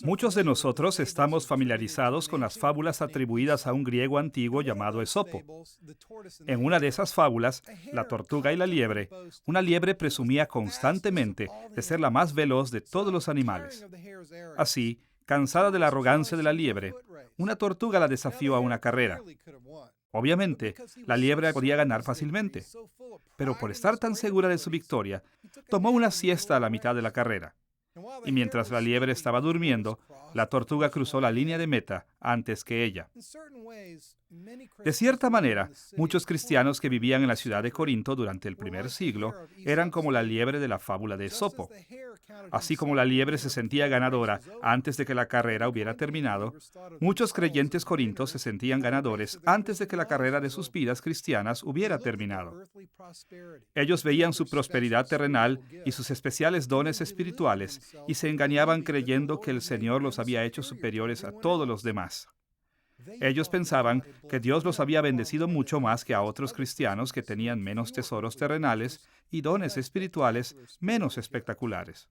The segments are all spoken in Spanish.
Muchos de nosotros estamos familiarizados con las fábulas atribuidas a un griego antiguo llamado Esopo. En una de esas fábulas, La tortuga y la liebre, una liebre presumía constantemente de ser la más veloz de todos los animales. Así, cansada de la arrogancia de la liebre, una tortuga la desafió a una carrera. Obviamente, la liebre podía ganar fácilmente, pero por estar tan segura de su victoria, tomó una siesta a la mitad de la carrera. Y mientras la liebre estaba durmiendo, la tortuga cruzó la línea de meta antes que ella. De cierta manera, muchos cristianos que vivían en la ciudad de Corinto durante el primer siglo eran como la liebre de la fábula de Esopo. Así como la liebre se sentía ganadora antes de que la carrera hubiera terminado, muchos creyentes corintios se sentían ganadores antes de que la carrera de sus vidas cristianas hubiera terminado. Ellos veían su prosperidad terrenal y sus especiales dones espirituales y se engañaban creyendo que el Señor los había hecho superiores a todos los demás. Ellos pensaban que Dios los había bendecido mucho más que a otros cristianos que tenían menos tesoros terrenales y dones espirituales menos espectaculares.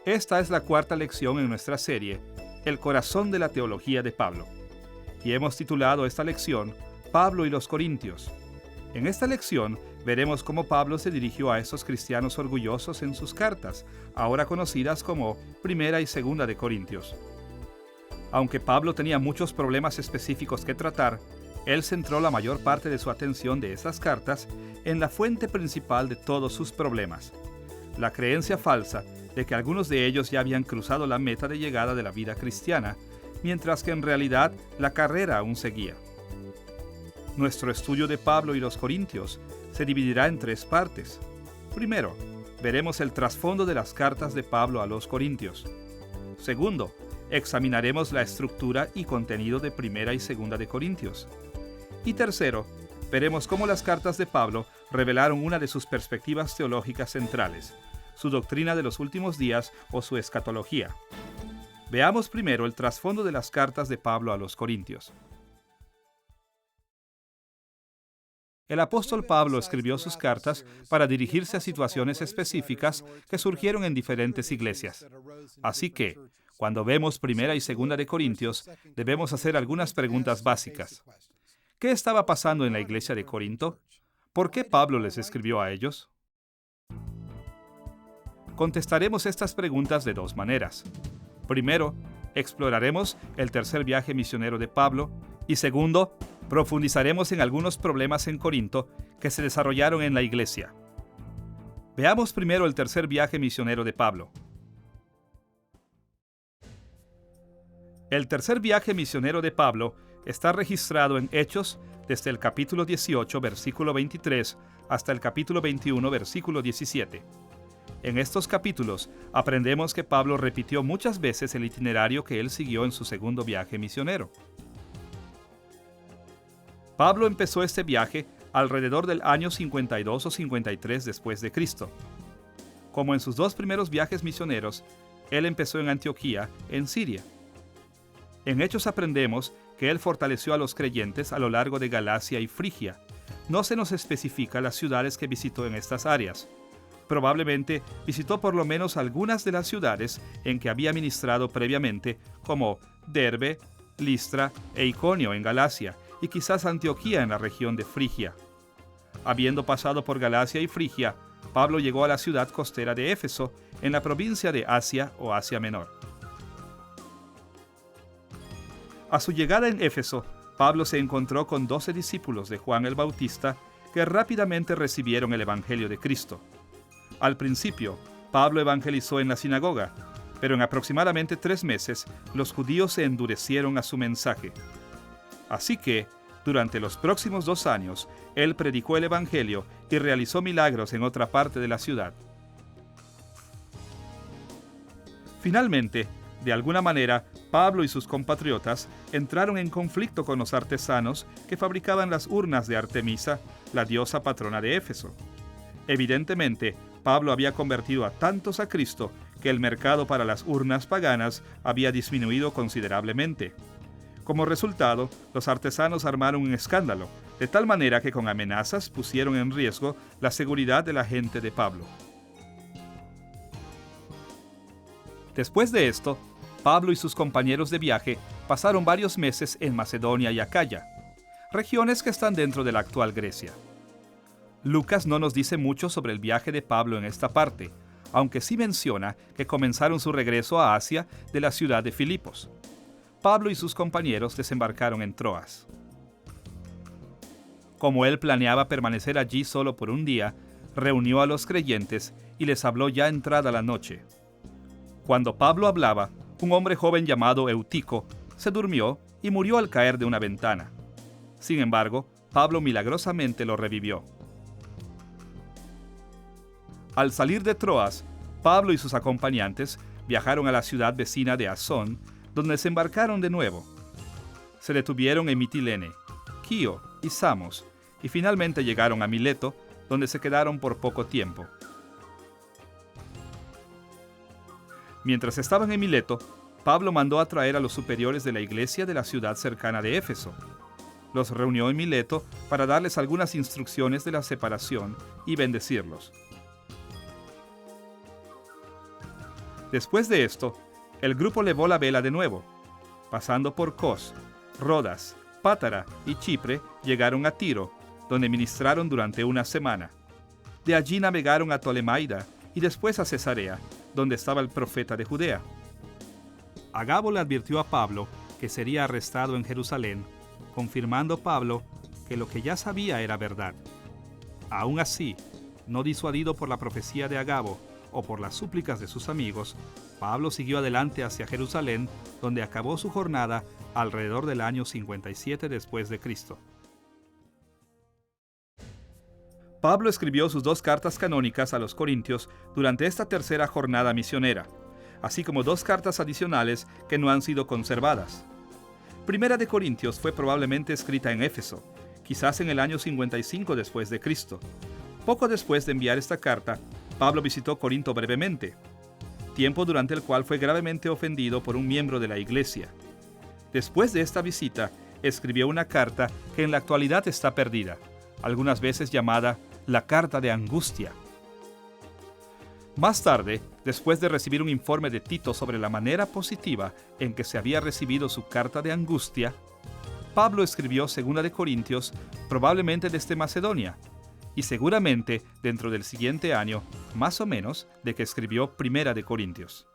Esta es la cuarta lección en nuestra serie, El corazón de la teología de Pablo. Y hemos titulado esta lección, Pablo y los Corintios. En esta lección veremos cómo Pablo se dirigió a esos cristianos orgullosos en sus cartas, ahora conocidas como Primera y Segunda de Corintios. Aunque Pablo tenía muchos problemas específicos que tratar, él centró la mayor parte de su atención de esas cartas en la fuente principal de todos sus problemas, la creencia falsa de que algunos de ellos ya habían cruzado la meta de llegada de la vida cristiana, mientras que en realidad la carrera aún seguía. Nuestro estudio de Pablo y los Corintios se dividirá en tres partes. Primero, veremos el trasfondo de las cartas de Pablo a los Corintios. Segundo, examinaremos la estructura y contenido de Primera y Segunda de Corintios. Y tercero, veremos cómo las cartas de Pablo revelaron una de sus perspectivas teológicas centrales, su doctrina de los últimos días o su escatología. Veamos primero el trasfondo de las cartas de Pablo a los Corintios. El apóstol Pablo escribió sus cartas para dirigirse a situaciones específicas que surgieron en diferentes iglesias. Así que, cuando vemos Primera y Segunda de Corintios, debemos hacer algunas preguntas básicas. ¿Qué estaba pasando en la iglesia de Corinto? ¿Por qué Pablo les escribió a ellos? Contestaremos estas preguntas de dos maneras. Primero, exploraremos el tercer viaje misionero de Pablo y segundo, profundizaremos en algunos problemas en Corinto que se desarrollaron en la iglesia. Veamos primero el tercer viaje misionero de Pablo. El tercer viaje misionero de Pablo está registrado en Hechos desde el capítulo 18, versículo 23, hasta el capítulo 21, versículo 17. En estos capítulos aprendemos que Pablo repitió muchas veces el itinerario que él siguió en su segundo viaje misionero. Pablo empezó este viaje alrededor del año 52 o 53 después de Cristo. Como en sus dos primeros viajes misioneros, él empezó en Antioquía, en Siria. En Hechos aprendemos que él fortaleció a los creyentes a lo largo de Galacia y Frigia. No se nos especifica las ciudades que visitó en estas áreas. Probablemente visitó por lo menos algunas de las ciudades en que había ministrado previamente, como Derbe, Listra e Iconio en Galacia, y quizás Antioquía en la región de Frigia. Habiendo pasado por Galacia y Frigia, Pablo llegó a la ciudad costera de Éfeso, en la provincia de Asia o Asia Menor. A su llegada en Éfeso, Pablo se encontró con 12 discípulos de Juan el Bautista que rápidamente recibieron el Evangelio de Cristo. Al principio, Pablo evangelizó en la sinagoga, pero en aproximadamente 3 meses, los judíos se endurecieron a su mensaje. Así que, durante los próximos 2 años, él predicó el Evangelio y realizó milagros en otra parte de la ciudad. Finalmente, de alguna manera, Pablo y sus compatriotas entraron en conflicto con los artesanos que fabricaban las urnas de Artemisa, la diosa patrona de Éfeso. Evidentemente, Pablo había convertido a tantos a Cristo que el mercado para las urnas paganas había disminuido considerablemente. Como resultado, los artesanos armaron un escándalo, de tal manera que con amenazas pusieron en riesgo la seguridad de la gente de Pablo. Después de esto, Pablo y sus compañeros de viaje pasaron varios meses en Macedonia y Acaya, regiones que están dentro de la actual Grecia. Lucas no nos dice mucho sobre el viaje de Pablo en esta parte, aunque sí menciona que comenzaron su regreso a Asia de la ciudad de Filipos. Pablo y sus compañeros desembarcaron en Troas. Como él planeaba permanecer allí solo por un día, reunió a los creyentes y les habló ya entrada la noche. Cuando Pablo hablaba, un hombre joven llamado Eutico se durmió y murió al caer de una ventana. Sin embargo, Pablo milagrosamente lo revivió. Al salir de Troas, Pablo y sus acompañantes viajaron a la ciudad vecina de Asón, donde se embarcaron de nuevo. Se detuvieron en Mitilene, Quío y Samos, y finalmente llegaron a Mileto, donde se quedaron por poco tiempo. Mientras estaban en Mileto, Pablo mandó a traer a los superiores de la iglesia de la ciudad cercana de Éfeso. Los reunió en Mileto para darles algunas instrucciones de la separación y bendecirlos. Después de esto, el grupo levó la vela de nuevo. Pasando por Cos, Rodas, Pátara y Chipre, llegaron a Tiro, donde ministraron durante una semana. De allí navegaron a Tolemaida y después a Cesarea, donde estaba el profeta de Judea. Agabo le advirtió a Pablo que sería arrestado en Jerusalén, confirmando Pablo que lo que ya sabía era verdad. Aún así, no disuadido por la profecía de Agabo o por las súplicas de sus amigos, Pablo siguió adelante hacia Jerusalén, donde acabó su jornada alrededor del año 57 después de Cristo. Pablo escribió sus 2 cartas canónicas a los Corintios durante esta tercera jornada misionera, así como 2 cartas adicionales que no han sido conservadas. Primera de Corintios fue probablemente escrita en Éfeso, quizás en el año 55 después de Cristo. Poco después de enviar esta carta, Pablo visitó Corinto brevemente, tiempo durante el cual fue gravemente ofendido por un miembro de la iglesia. Después de esta visita, escribió una carta que en la actualidad está perdida, algunas veces llamada la Carta de Angustia. Más tarde, después de recibir un informe de Tito sobre la manera positiva en que se había recibido su Carta de Angustia, Pablo escribió 2 de Corintios, probablemente desde Macedonia, y seguramente dentro del siguiente año, más o menos, de que escribió 1 de Corintios.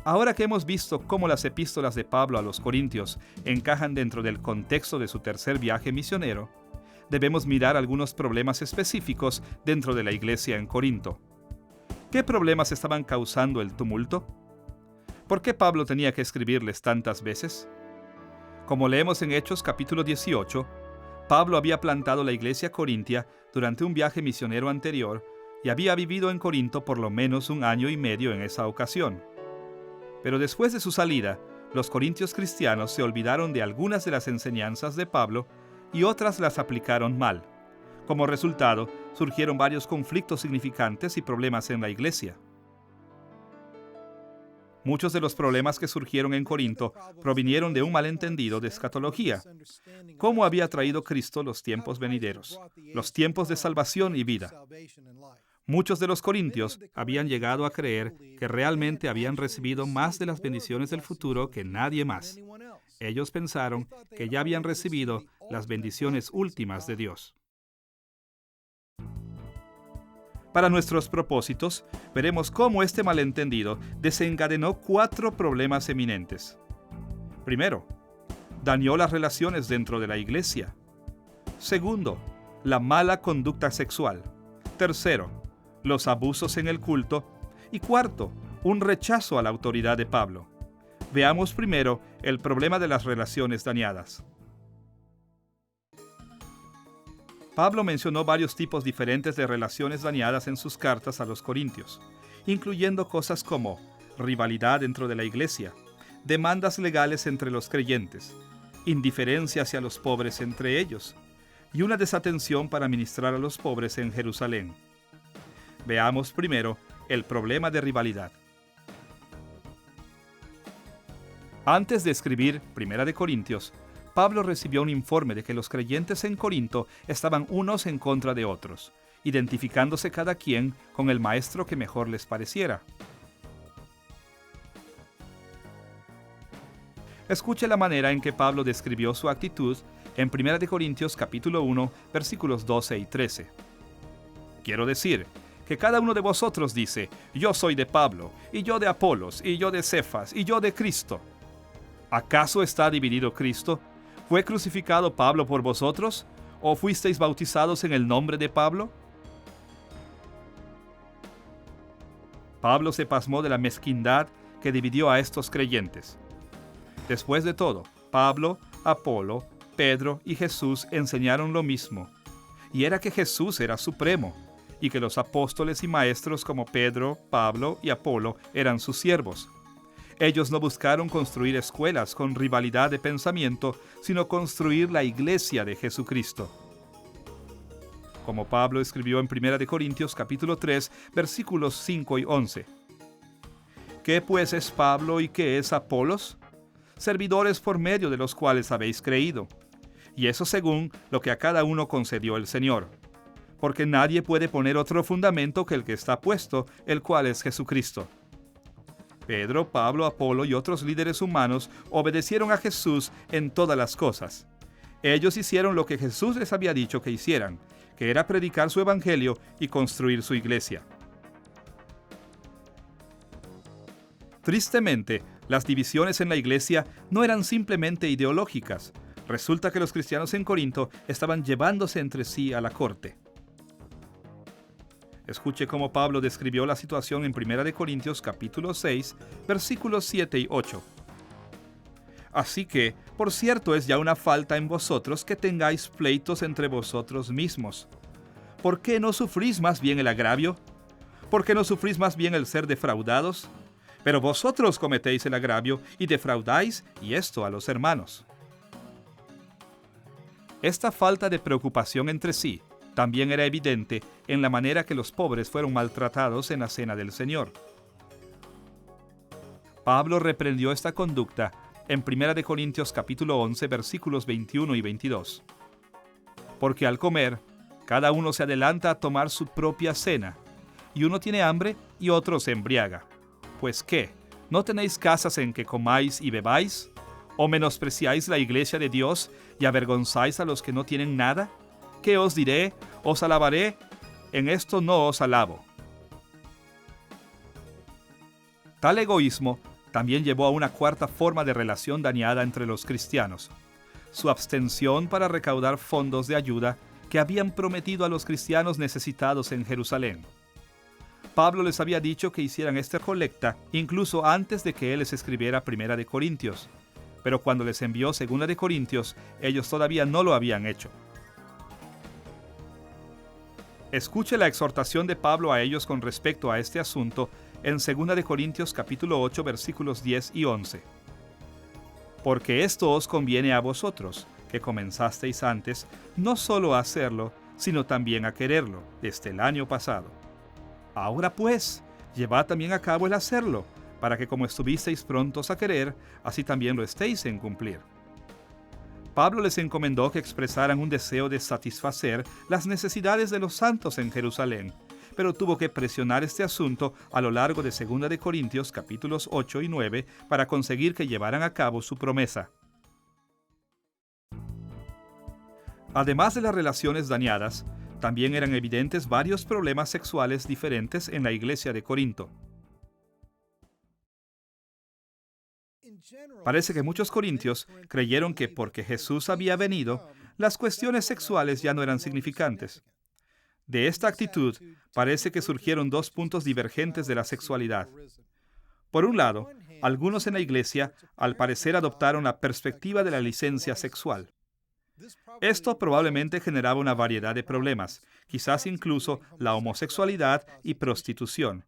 Ahora que hemos visto cómo las epístolas de Pablo a los Corintios encajan dentro del contexto de su tercer viaje misionero, debemos mirar algunos problemas específicos dentro de la iglesia en Corinto. ¿Qué problemas estaban causando el tumulto? ¿Por qué Pablo tenía que escribirles tantas veces? Como leemos en Hechos capítulo 18, Pablo había plantado la iglesia corintia durante un viaje misionero anterior y había vivido en Corinto por lo menos 1 año y medio en esa ocasión. Pero después de su salida, los corintios cristianos se olvidaron de algunas de las enseñanzas de Pablo y otras las aplicaron mal. Como resultado, surgieron varios conflictos significantes y problemas en la iglesia. Muchos de los problemas que surgieron en Corinto provinieron de un malentendido de escatología. ¿Cómo había traído Cristo los tiempos venideros, los tiempos de salvación y vida? Muchos de los corintios habían llegado a creer que realmente habían recibido más de las bendiciones del futuro que nadie más. Ellos pensaron que ya habían recibido las bendiciones últimas de Dios. Para nuestros propósitos, veremos cómo este malentendido desencadenó 4 problemas eminentes. Primero, dañó las relaciones dentro de la iglesia. Segundo, la mala conducta sexual. Tercero, los abusos en el culto. Y cuarto, un rechazo a la autoridad de Pablo. Veamos primero el problema de las relaciones dañadas. Pablo mencionó varios tipos diferentes de relaciones dañadas en sus cartas a los Corintios, incluyendo cosas como rivalidad dentro de la iglesia, demandas legales entre los creyentes, indiferencia hacia los pobres entre ellos, y una desatención para ministrar a los pobres en Jerusalén. Veamos primero el problema de rivalidad. Antes de escribir 1 de Corintios, Pablo recibió un informe de que los creyentes en Corinto estaban unos en contra de otros, identificándose cada quien con el maestro que mejor les pareciera. Escuche la manera en que Pablo describió su actitud en 1 Corintios capítulo 1, versículos 12 y 13. Quiero decir que cada uno de vosotros dice: yo soy de Pablo, y yo de Apolos, y yo de Cefas, y yo de Cristo. ¿Acaso está dividido Cristo? ¿Fue crucificado Pablo por vosotros? ¿O fuisteis bautizados en el nombre de Pablo? Pablo se pasmó de la mezquindad que dividió a estos creyentes. Después de todo, Pablo, Apolo, Pedro y Jesús enseñaron lo mismo, y era que Jesús era supremo, y que los apóstoles y maestros como Pedro, Pablo y Apolo eran sus siervos. Ellos no buscaron construir escuelas con rivalidad de pensamiento, sino construir la iglesia de Jesucristo. Como Pablo escribió en 1 Corintios capítulo 3, versículos 5 y 11. ¿Qué pues es Pablo y qué es Apolos? Servidores por medio de los cuales habéis creído, y eso según lo que a cada uno concedió el Señor. Porque nadie puede poner otro fundamento que el que está puesto, el cual es Jesucristo. Pedro, Pablo, Apolo y otros líderes humanos obedecieron a Jesús en todas las cosas. Ellos hicieron lo que Jesús les había dicho que hicieran, que era predicar su evangelio y construir su iglesia. Tristemente, las divisiones en la iglesia no eran simplemente ideológicas. Resulta que los cristianos en Corinto estaban llevándose entre sí a la corte. Escuche cómo Pablo describió la situación en 1 Corintios capítulo 6, versículos 7 y 8. Así que, por cierto, es ya una falta en vosotros que tengáis pleitos entre vosotros mismos. ¿Por qué no sufrís más bien el agravio? ¿Por qué no sufrís más bien el ser defraudados? Pero vosotros cometéis el agravio y defraudáis, y esto a los hermanos. Esta falta de preocupación entre sí también era evidente en la manera que los pobres fueron maltratados en la cena del Señor. Pablo reprendió esta conducta en 1 Corintios capítulo 11, versículos 21 y 22. Porque al comer, cada uno se adelanta a tomar su propia cena, y uno tiene hambre y otro se embriaga. Pues ¿qué? ¿No tenéis casas en que comáis y bebáis? ¿O menospreciáis la iglesia de Dios y avergonzáis a los que no tienen nada? ¿Qué os diré? ¿Os alabaré? En esto no os alabo. Tal egoísmo también llevó a una cuarta forma de relación dañada entre los cristianos: su abstención para recaudar fondos de ayuda que habían prometido a los cristianos necesitados en Jerusalén. Pablo les había dicho que hicieran esta colecta incluso antes de que él les escribiera 1 Corintios, pero cuando les envió 2 Corintios, ellos todavía no lo habían hecho. Escuche la exhortación de Pablo a ellos con respecto a este asunto en 2 Corintios capítulo 8, versículos 10 y 11. Porque esto os conviene a vosotros, que comenzasteis antes, no solo a hacerlo, sino también a quererlo, desde el año pasado. Ahora pues, llevad también a cabo el hacerlo, para que como estuvisteis prontos a querer, así también lo estéis en cumplir. Pablo les encomendó que expresaran un deseo de satisfacer las necesidades de los santos en Jerusalén, pero tuvo que presionar este asunto a lo largo de 2 Corintios capítulos 8 y 9 para conseguir que llevaran a cabo su promesa. Además de las relaciones dañadas, también eran evidentes varios problemas sexuales diferentes en la iglesia de Corinto. Parece que muchos corintios creyeron que porque Jesús había venido, las cuestiones sexuales ya no eran significantes. De esta actitud, parece que surgieron dos puntos divergentes de la sexualidad. Por un lado, algunos en la iglesia, al parecer, adoptaron la perspectiva de la licencia sexual. Esto probablemente generaba una variedad de problemas, quizás incluso la homosexualidad y prostitución.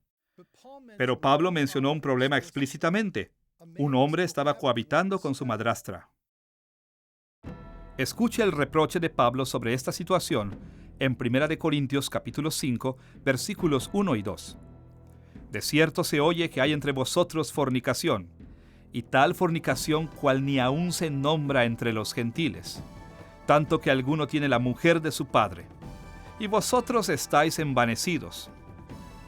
Pero Pablo mencionó un problema explícitamente. Un hombre estaba cohabitando con su madrastra. Escuche el reproche de Pablo sobre esta situación en 1 Corintios capítulo 5, versículos 1 y 2. De cierto se oye que hay entre vosotros fornicación, y tal fornicación cual ni aun se nombra entre los gentiles, tanto que alguno tiene la mujer de su padre. Y vosotros estáis envanecidos.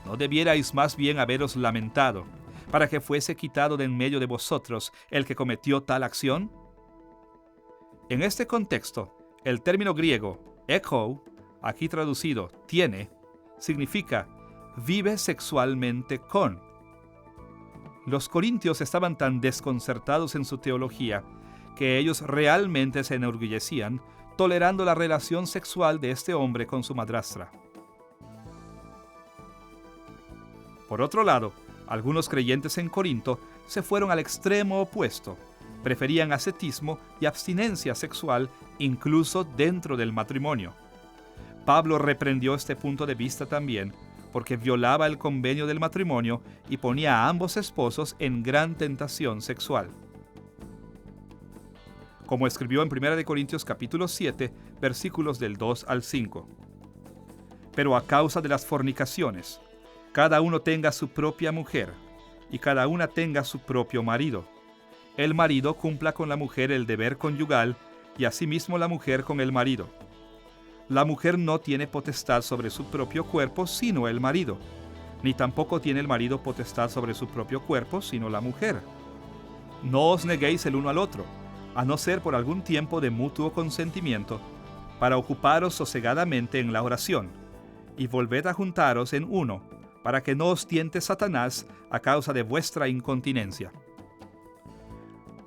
¿No debierais más bien haberos lamentado, para que fuese quitado de en medio de vosotros el que cometió tal acción? En este contexto, el término griego echo, aquí traducido tiene, significa vive sexualmente con. Los corintios estaban tan desconcertados en su teología que ellos realmente se enorgullecían tolerando la relación sexual de este hombre con su madrastra. Por otro lado, algunos creyentes en Corinto se fueron al extremo opuesto. Preferían ascetismo y abstinencia sexual incluso dentro del matrimonio. Pablo reprendió este punto de vista también, porque violaba el convenio del matrimonio y ponía a ambos esposos en gran tentación sexual. Como escribió en 1 Corintios capítulo 7, versículos del 2 al 5. Pero a causa de las fornicaciones, cada uno tenga su propia mujer, y cada una tenga su propio marido. El marido cumpla con la mujer el deber conyugal, y asimismo la mujer con el marido. La mujer no tiene potestad sobre su propio cuerpo, sino el marido, ni tampoco tiene el marido potestad sobre su propio cuerpo, sino la mujer. No os neguéis el uno al otro, a no ser por algún tiempo de mutuo consentimiento, para ocuparos sosegadamente en la oración, y volved a juntaros en uno, para que no os tiente Satanás a causa de vuestra incontinencia.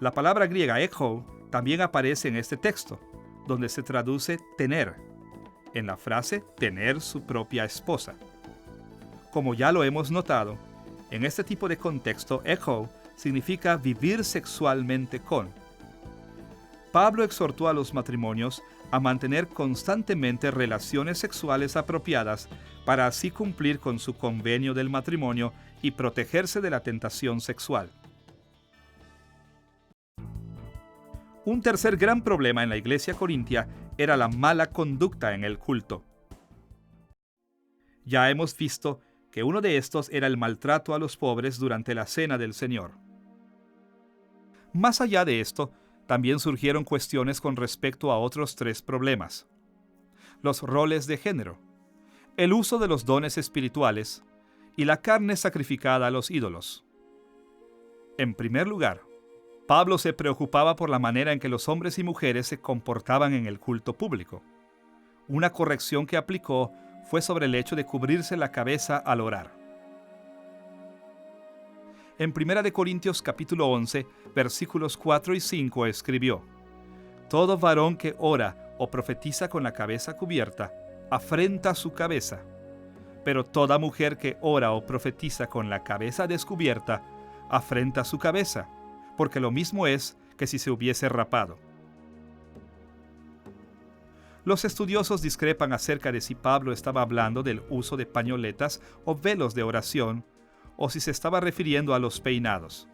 La palabra griega echo también aparece en este texto, donde se traduce tener, en la frase tener su propia esposa. Como ya lo hemos notado, en este tipo de contexto, echo significa vivir sexualmente con. Pablo exhortó a los matrimonios a mantener constantemente relaciones sexuales apropiadas para así cumplir con su convenio del matrimonio y protegerse de la tentación sexual. Un tercer gran problema en la iglesia corintia era la mala conducta en el culto. Ya hemos visto que uno de estos era el maltrato a los pobres durante la cena del Señor. Más allá de esto, también surgieron cuestiones con respecto a otros tres problemas: los roles de género, el uso de los dones espirituales y la carne sacrificada a los ídolos. En primer lugar, Pablo se preocupaba por la manera en que los hombres y mujeres se comportaban en el culto público. Una corrección que aplicó fue sobre el hecho de cubrirse la cabeza al orar. En 1 Corintios capítulo 11, versículos 4 y 5 escribió: Todo varón que ora o profetiza con la cabeza cubierta, afrenta su cabeza. Pero toda mujer que ora o profetiza con la cabeza descubierta, afrenta su cabeza, porque lo mismo es que si se hubiese rapado. Los estudiosos discrepan acerca de si Pablo estaba hablando del uso de pañoletas o velos de oración, o si se estaba refiriendo a los peinados.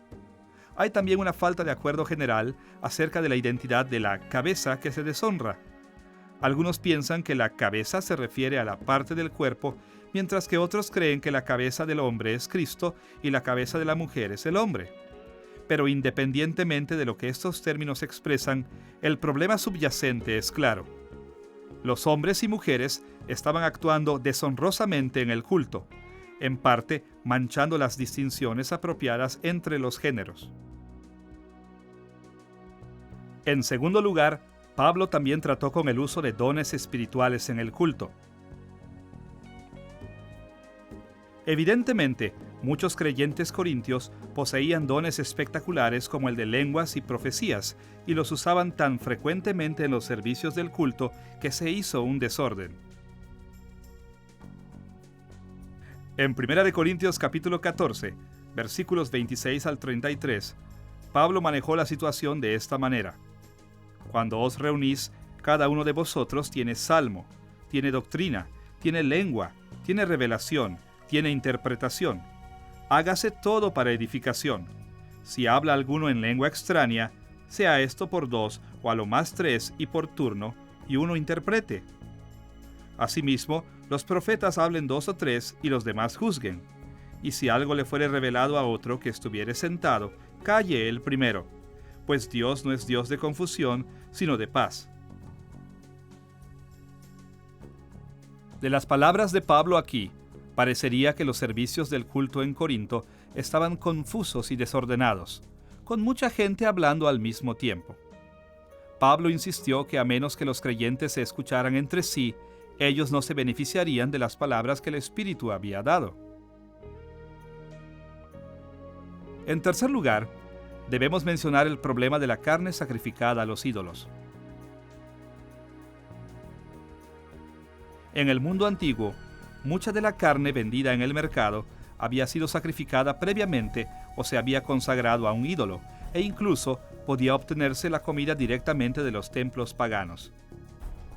Hay también una falta de acuerdo general acerca de la identidad de la cabeza que se deshonra. Algunos piensan que la cabeza se refiere a la parte del cuerpo, mientras que otros creen que la cabeza del hombre es Cristo y la cabeza de la mujer es el hombre. Pero independientemente de lo que estos términos expresan, el problema subyacente es claro. Los hombres y mujeres estaban actuando deshonrosamente en el culto, en parte manchando las distinciones apropiadas entre los géneros. En segundo lugar, Pablo también trató con el uso de dones espirituales en el culto. Evidentemente, muchos creyentes corintios poseían dones espectaculares como el de lenguas y profecías, y los usaban tan frecuentemente en los servicios del culto que se hizo un desorden. En 1 Corintios capítulo 14, versículos 26 al 33, Pablo manejó la situación de esta manera: Cuando os reunís, cada uno de vosotros tiene salmo, tiene doctrina, tiene lengua, tiene revelación, tiene interpretación. Hágase todo para edificación. Si habla alguno en lengua extraña, sea esto por 2 o a lo más 3 y por turno, y uno interprete. Asimismo, los profetas hablen 2 o 3 y los demás juzguen. Y si algo le fuere revelado a otro que estuviere sentado, calle él primero, pues Dios no es Dios de confusión, sino de paz. De las palabras de Pablo aquí, parecería que los servicios del culto en Corinto estaban confusos y desordenados, con mucha gente hablando al mismo tiempo. Pablo insistió que a menos que los creyentes se escucharan entre sí, ellos no se beneficiarían de las palabras que el Espíritu había dado. En tercer lugar, debemos mencionar el problema de la carne sacrificada a los ídolos. En el mundo antiguo, mucha de la carne vendida en el mercado había sido sacrificada previamente o se había consagrado a un ídolo, e incluso podía obtenerse la comida directamente de los templos paganos.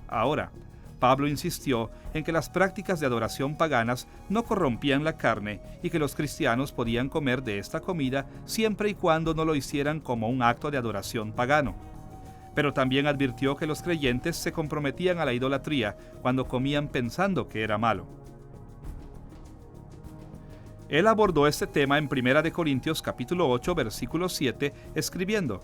Ahora, Pablo insistió en que las prácticas de adoración paganas no corrompían la carne y que los cristianos podían comer de esta comida siempre y cuando no lo hicieran como un acto de adoración pagano. Pero también advirtió que los creyentes se comprometían a la idolatría cuando comían pensando que era malo. Él abordó este tema en 1 Corintios capítulo 8, versículo 7, escribiendo: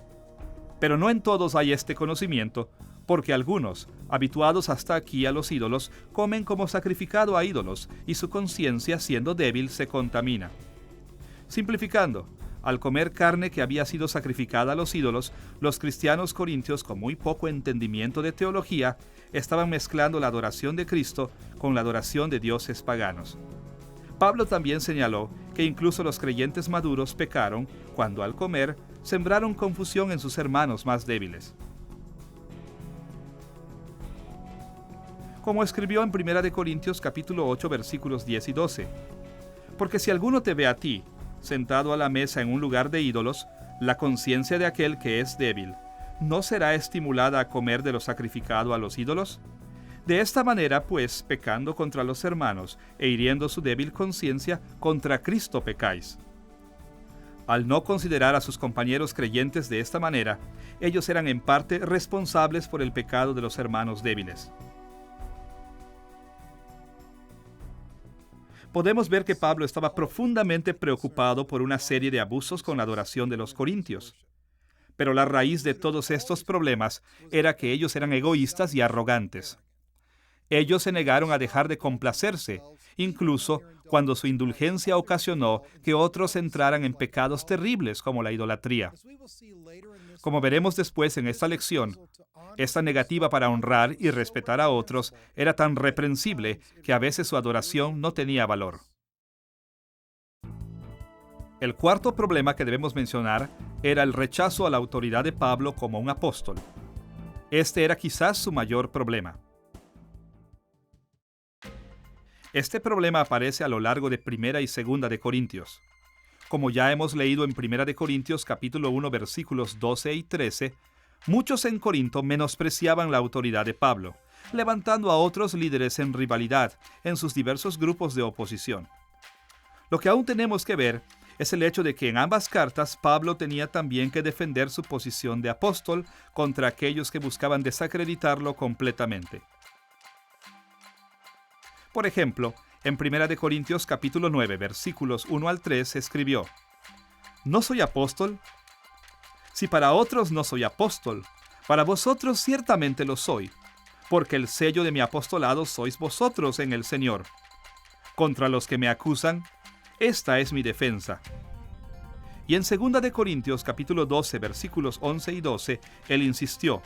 «Pero no en todos hay este conocimiento, porque algunos, habituados hasta aquí a los ídolos, comen como sacrificado a ídolos, y su conciencia, siendo débil, se contamina». Simplificando, al comer carne que había sido sacrificada a los ídolos, los cristianos corintios con muy poco entendimiento de teología estaban mezclando la adoración de Cristo con la adoración de dioses paganos. Pablo también señaló que incluso los creyentes maduros pecaron cuando al comer sembraron confusión en sus hermanos más débiles. Como escribió en 1 Corintios capítulo 8 versículos 10 y 12: «Porque si alguno te ve a ti, sentado a la mesa en un lugar de ídolos, la conciencia de aquel que es débil, ¿no será estimulada a comer de lo sacrificado a los ídolos? De esta manera, pues, pecando contra los hermanos e hiriendo su débil conciencia, contra Cristo pecáis». Al no considerar a sus compañeros creyentes de esta manera, ellos eran en parte responsables por el pecado de los hermanos débiles. Podemos ver que Pablo estaba profundamente preocupado por una serie de abusos con la adoración de los corintios. Pero la raíz de todos estos problemas era que ellos eran egoístas y arrogantes. Ellos se negaron a dejar de complacerse, incluso cuando su indulgencia ocasionó que otros entraran en pecados terribles como la idolatría. Como veremos después en esta lección, esta negativa para honrar y respetar a otros era tan reprensible que a veces su adoración no tenía valor. El cuarto problema que debemos mencionar era el rechazo a la autoridad de Pablo como un apóstol. Este era quizás su mayor problema. Este problema aparece a lo largo de 1 y 2 de Corintios. Como ya hemos leído en 1 de Corintios capítulo 1 versículos 12 y 13, muchos en Corinto menospreciaban la autoridad de Pablo, levantando a otros líderes en rivalidad en sus diversos grupos de oposición. Lo que aún tenemos que ver es el hecho de que en ambas cartas Pablo tenía también que defender su posición de apóstol contra aquellos que buscaban desacreditarlo completamente. Por ejemplo, en 1 de Corintios capítulo 9, versículos 1 al 3, escribió: «¿No soy apóstol? Si para otros no soy apóstol, para vosotros ciertamente lo soy, porque el sello de mi apostolado sois vosotros en el Señor. Contra los que me acusan, esta es mi defensa». Y en 2 de Corintios capítulo 12, versículos 11 y 12, él insistió: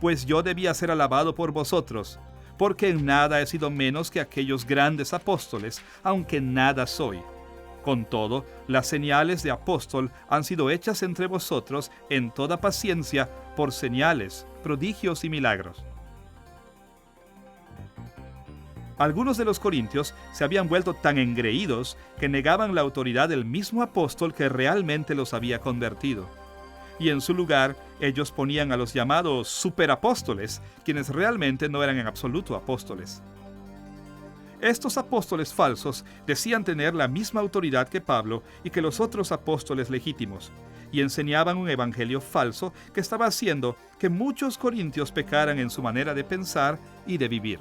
«Pues yo debía ser alabado por vosotros, porque en nada he sido menos que aquellos grandes apóstoles, aunque nada soy. Con todo, las señales de apóstol han sido hechas entre vosotros en toda paciencia por señales, prodigios y milagros». Algunos de los corintios se habían vuelto tan engreídos que negaban la autoridad del mismo apóstol que realmente los había convertido. Y en su lugar, ellos ponían a los llamados superapóstoles, quienes realmente no eran en absoluto apóstoles. Estos apóstoles falsos decían tener la misma autoridad que Pablo y que los otros apóstoles legítimos, y enseñaban un evangelio falso que estaba haciendo que muchos corintios pecaran en su manera de pensar y de vivir.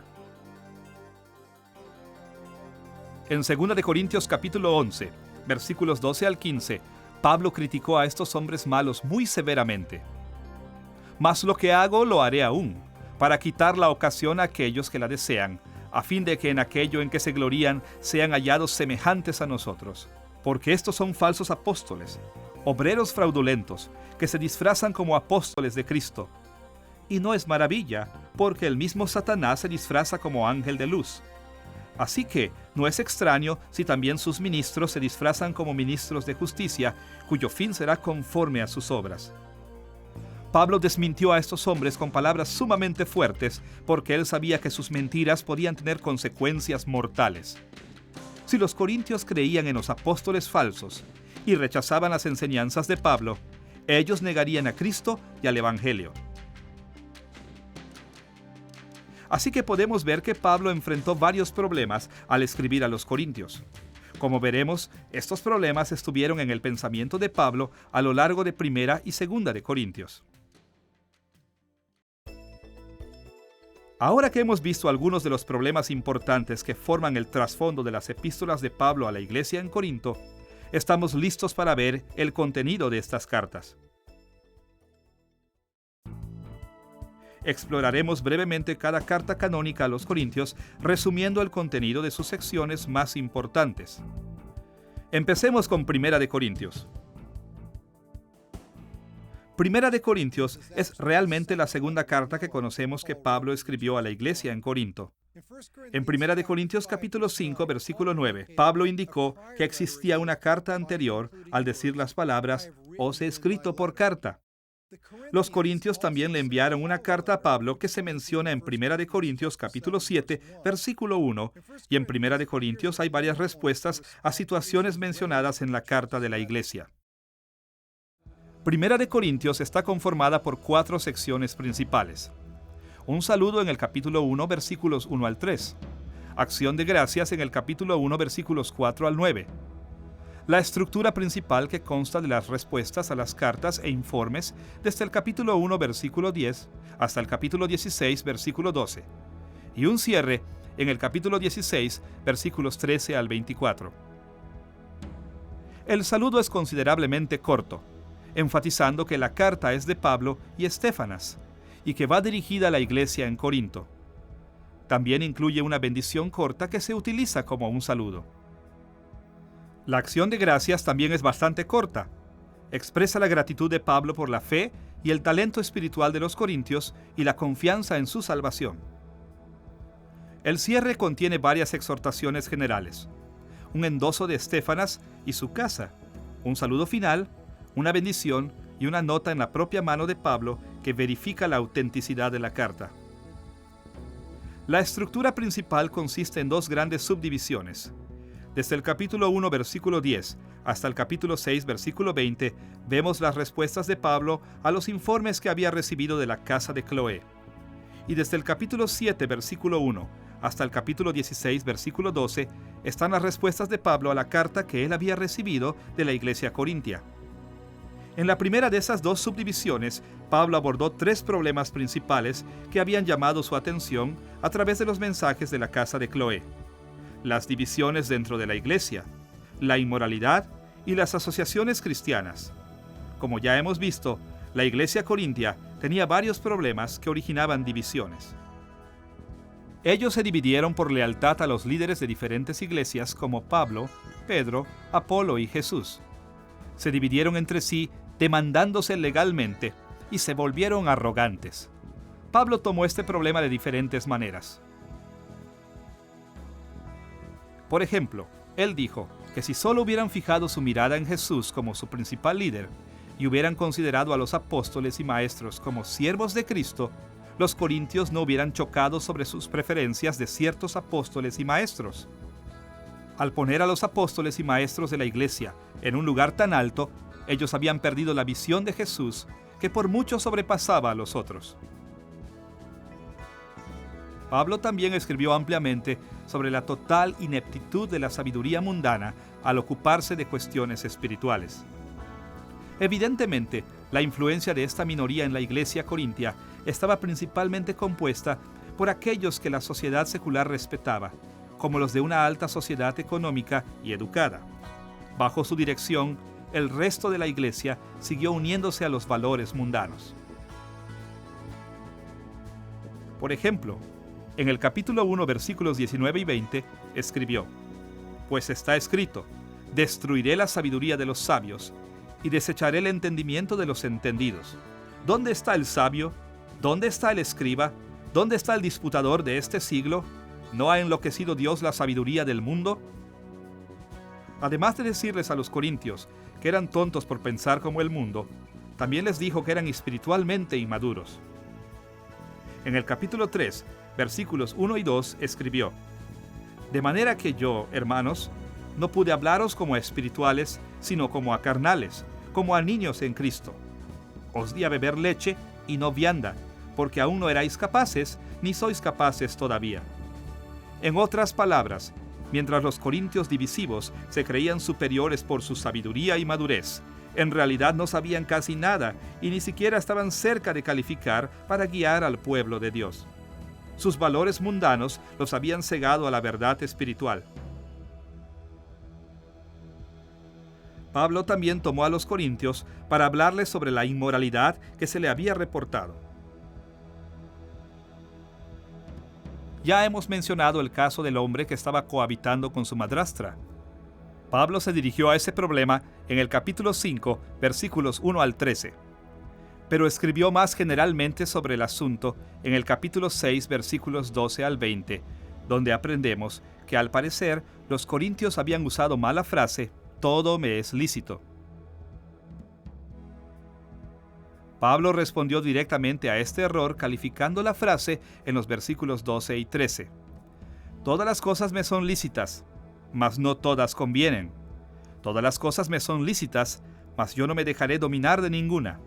En 2 de Corintios capítulo 11, versículos 12 al 15, Pablo criticó a estos hombres malos muy severamente. «Mas lo que hago lo haré aún, para quitar la ocasión a aquellos que la desean, a fin de que en aquello en que se glorían sean hallados semejantes a nosotros. porque estos son falsos apóstoles, obreros fraudulentos, que se disfrazan como apóstoles de Cristo. Y no es maravilla, porque el mismo Satanás se disfraza como ángel de luz. Así que no es extraño si también sus ministros se disfrazan como ministros de justicia, cuyo fin será conforme a sus obras. Pablo desmintió a estos hombres con palabras sumamente fuertes, porque él sabía que sus mentiras podían tener consecuencias mortales. Si los corintios creían en los apóstoles falsos y rechazaban las enseñanzas de Pablo, ellos negarían a Cristo y al Evangelio. Así que podemos ver que Pablo enfrentó varios problemas al escribir a los corintios. Como veremos, estos problemas estuvieron en el pensamiento de Pablo a lo largo de Primera y Segunda de Corintios. Ahora que hemos visto algunos de los problemas importantes que forman el trasfondo de las epístolas de Pablo a la iglesia en Corinto, estamos listos para ver el contenido de estas cartas. Exploraremos brevemente cada carta canónica a los Corintios, resumiendo el contenido de sus secciones más importantes. Empecemos con Primera de Corintios. Primera de Corintios es realmente la segunda carta que conocemos que Pablo escribió a la iglesia en Corinto. En Primera de Corintios capítulo 5, versículo 9, Pablo indicó que existía una carta anterior al decir las palabras, «Os he escrito por carta». Los corintios también le enviaron una carta a Pablo que se menciona en Primera de Corintios capítulo 7, versículo 1, y en Primera de Corintios hay varias respuestas a situaciones mencionadas en la carta de la iglesia. Primera de Corintios está conformada por 4 secciones principales. Un saludo en el capítulo 1, versículos 1 al 3. Acción de gracias en el capítulo 1, versículos 4 al 9. La estructura principal que consta de las respuestas a las cartas e informes desde el capítulo 1, versículo 10, hasta el capítulo 16, versículo 12. Y un cierre en el capítulo 16, versículos 13 al 24. El saludo es considerablemente corto, enfatizando que la carta es de Pablo y Estéfanas, y que va dirigida a la iglesia en Corinto. También incluye una bendición corta que se utiliza como un saludo. La acción de gracias también es bastante corta. Expresa la gratitud de Pablo por la fe y el talento espiritual de los corintios y la confianza en su salvación. El cierre contiene varias exhortaciones generales, un endoso de Estéfanas y su casa, un saludo final, una bendición y una nota en la propia mano de Pablo que verifica la autenticidad de la carta. La estructura principal consiste en 2 grandes subdivisiones. Desde el capítulo 1, versículo 10, hasta el capítulo 6, versículo 20, vemos las respuestas de Pablo a los informes que había recibido de la casa de Cloé. Y desde el capítulo 7, versículo 1, hasta el capítulo 16, versículo 12, están las respuestas de Pablo a la carta que él había recibido de la iglesia corintia. En la primera de esas 2 subdivisiones, Pablo abordó 3 problemas principales que habían llamado su atención a través de los mensajes de la casa de Cloé: las divisiones dentro de la iglesia, la inmoralidad y las asociaciones cristianas. Como ya hemos visto, la iglesia corintia tenía varios problemas que originaban divisiones. Ellos se dividieron por lealtad a los líderes de diferentes iglesias como Pablo, Pedro, Apolo y Jesús. Se dividieron entre sí demandándose legalmente y se volvieron arrogantes. Pablo tomó este problema de diferentes maneras. Por ejemplo, él dijo que si solo hubieran fijado su mirada en Jesús como su principal líder y hubieran considerado a los apóstoles y maestros como siervos de Cristo, los corintios no hubieran chocado sobre sus preferencias de ciertos apóstoles y maestros. Al poner a los apóstoles y maestros de la iglesia en un lugar tan alto, ellos habían perdido la visión de Jesús que por mucho sobrepasaba a los otros. Pablo también escribió ampliamente sobre la total ineptitud de la sabiduría mundana al ocuparse de cuestiones espirituales. Evidentemente, la influencia de esta minoría en la iglesia corintia estaba principalmente compuesta por aquellos que la sociedad secular respetaba, como los de una alta sociedad económica y educada. Bajo su dirección, el resto de la iglesia siguió uniéndose a los valores mundanos. Por ejemplo, en el capítulo 1, versículos 19 y 20, escribió: «Pues está escrito, destruiré la sabiduría de los sabios y desecharé el entendimiento de los entendidos. ¿Dónde está el sabio? ¿Dónde está el escriba? ¿Dónde está el disputador de este siglo? ¿No ha enloquecido Dios la sabiduría del mundo? Además de decirles a los corintios que eran tontos por pensar como el mundo, también les dijo que eran espiritualmente inmaduros. En el capítulo 3, versículos 1 y 2, escribió: De manera que yo, hermanos, no pude hablaros como a espirituales, sino como a carnales, como a niños en Cristo. Os di a beber leche y no vianda, porque aún no erais capaces, ni sois capaces todavía. En otras palabras, mientras los corintios divisivos se creían superiores por su sabiduría y madurez, en realidad no sabían casi nada y ni siquiera estaban cerca de calificar para guiar al pueblo de Dios. Sus valores mundanos los habían cegado a la verdad espiritual. Pablo también tomó a los corintios para hablarles sobre la inmoralidad que se le había reportado. Ya hemos mencionado el caso del hombre que estaba cohabitando con su madrastra. Pablo se dirigió a ese problema en el capítulo 5, versículos 1 al 13. Pero escribió más generalmente sobre el asunto en el capítulo 6, versículos 12 al 20, donde aprendemos que al parecer los corintios habían usado mal la frase «todo me es lícito». Pablo respondió directamente a este error calificando la frase en los versículos 12 y 13. «Todas las cosas me son lícitas, mas no todas convienen. Todas las cosas me son lícitas, mas yo no me dejaré dominar de ninguna.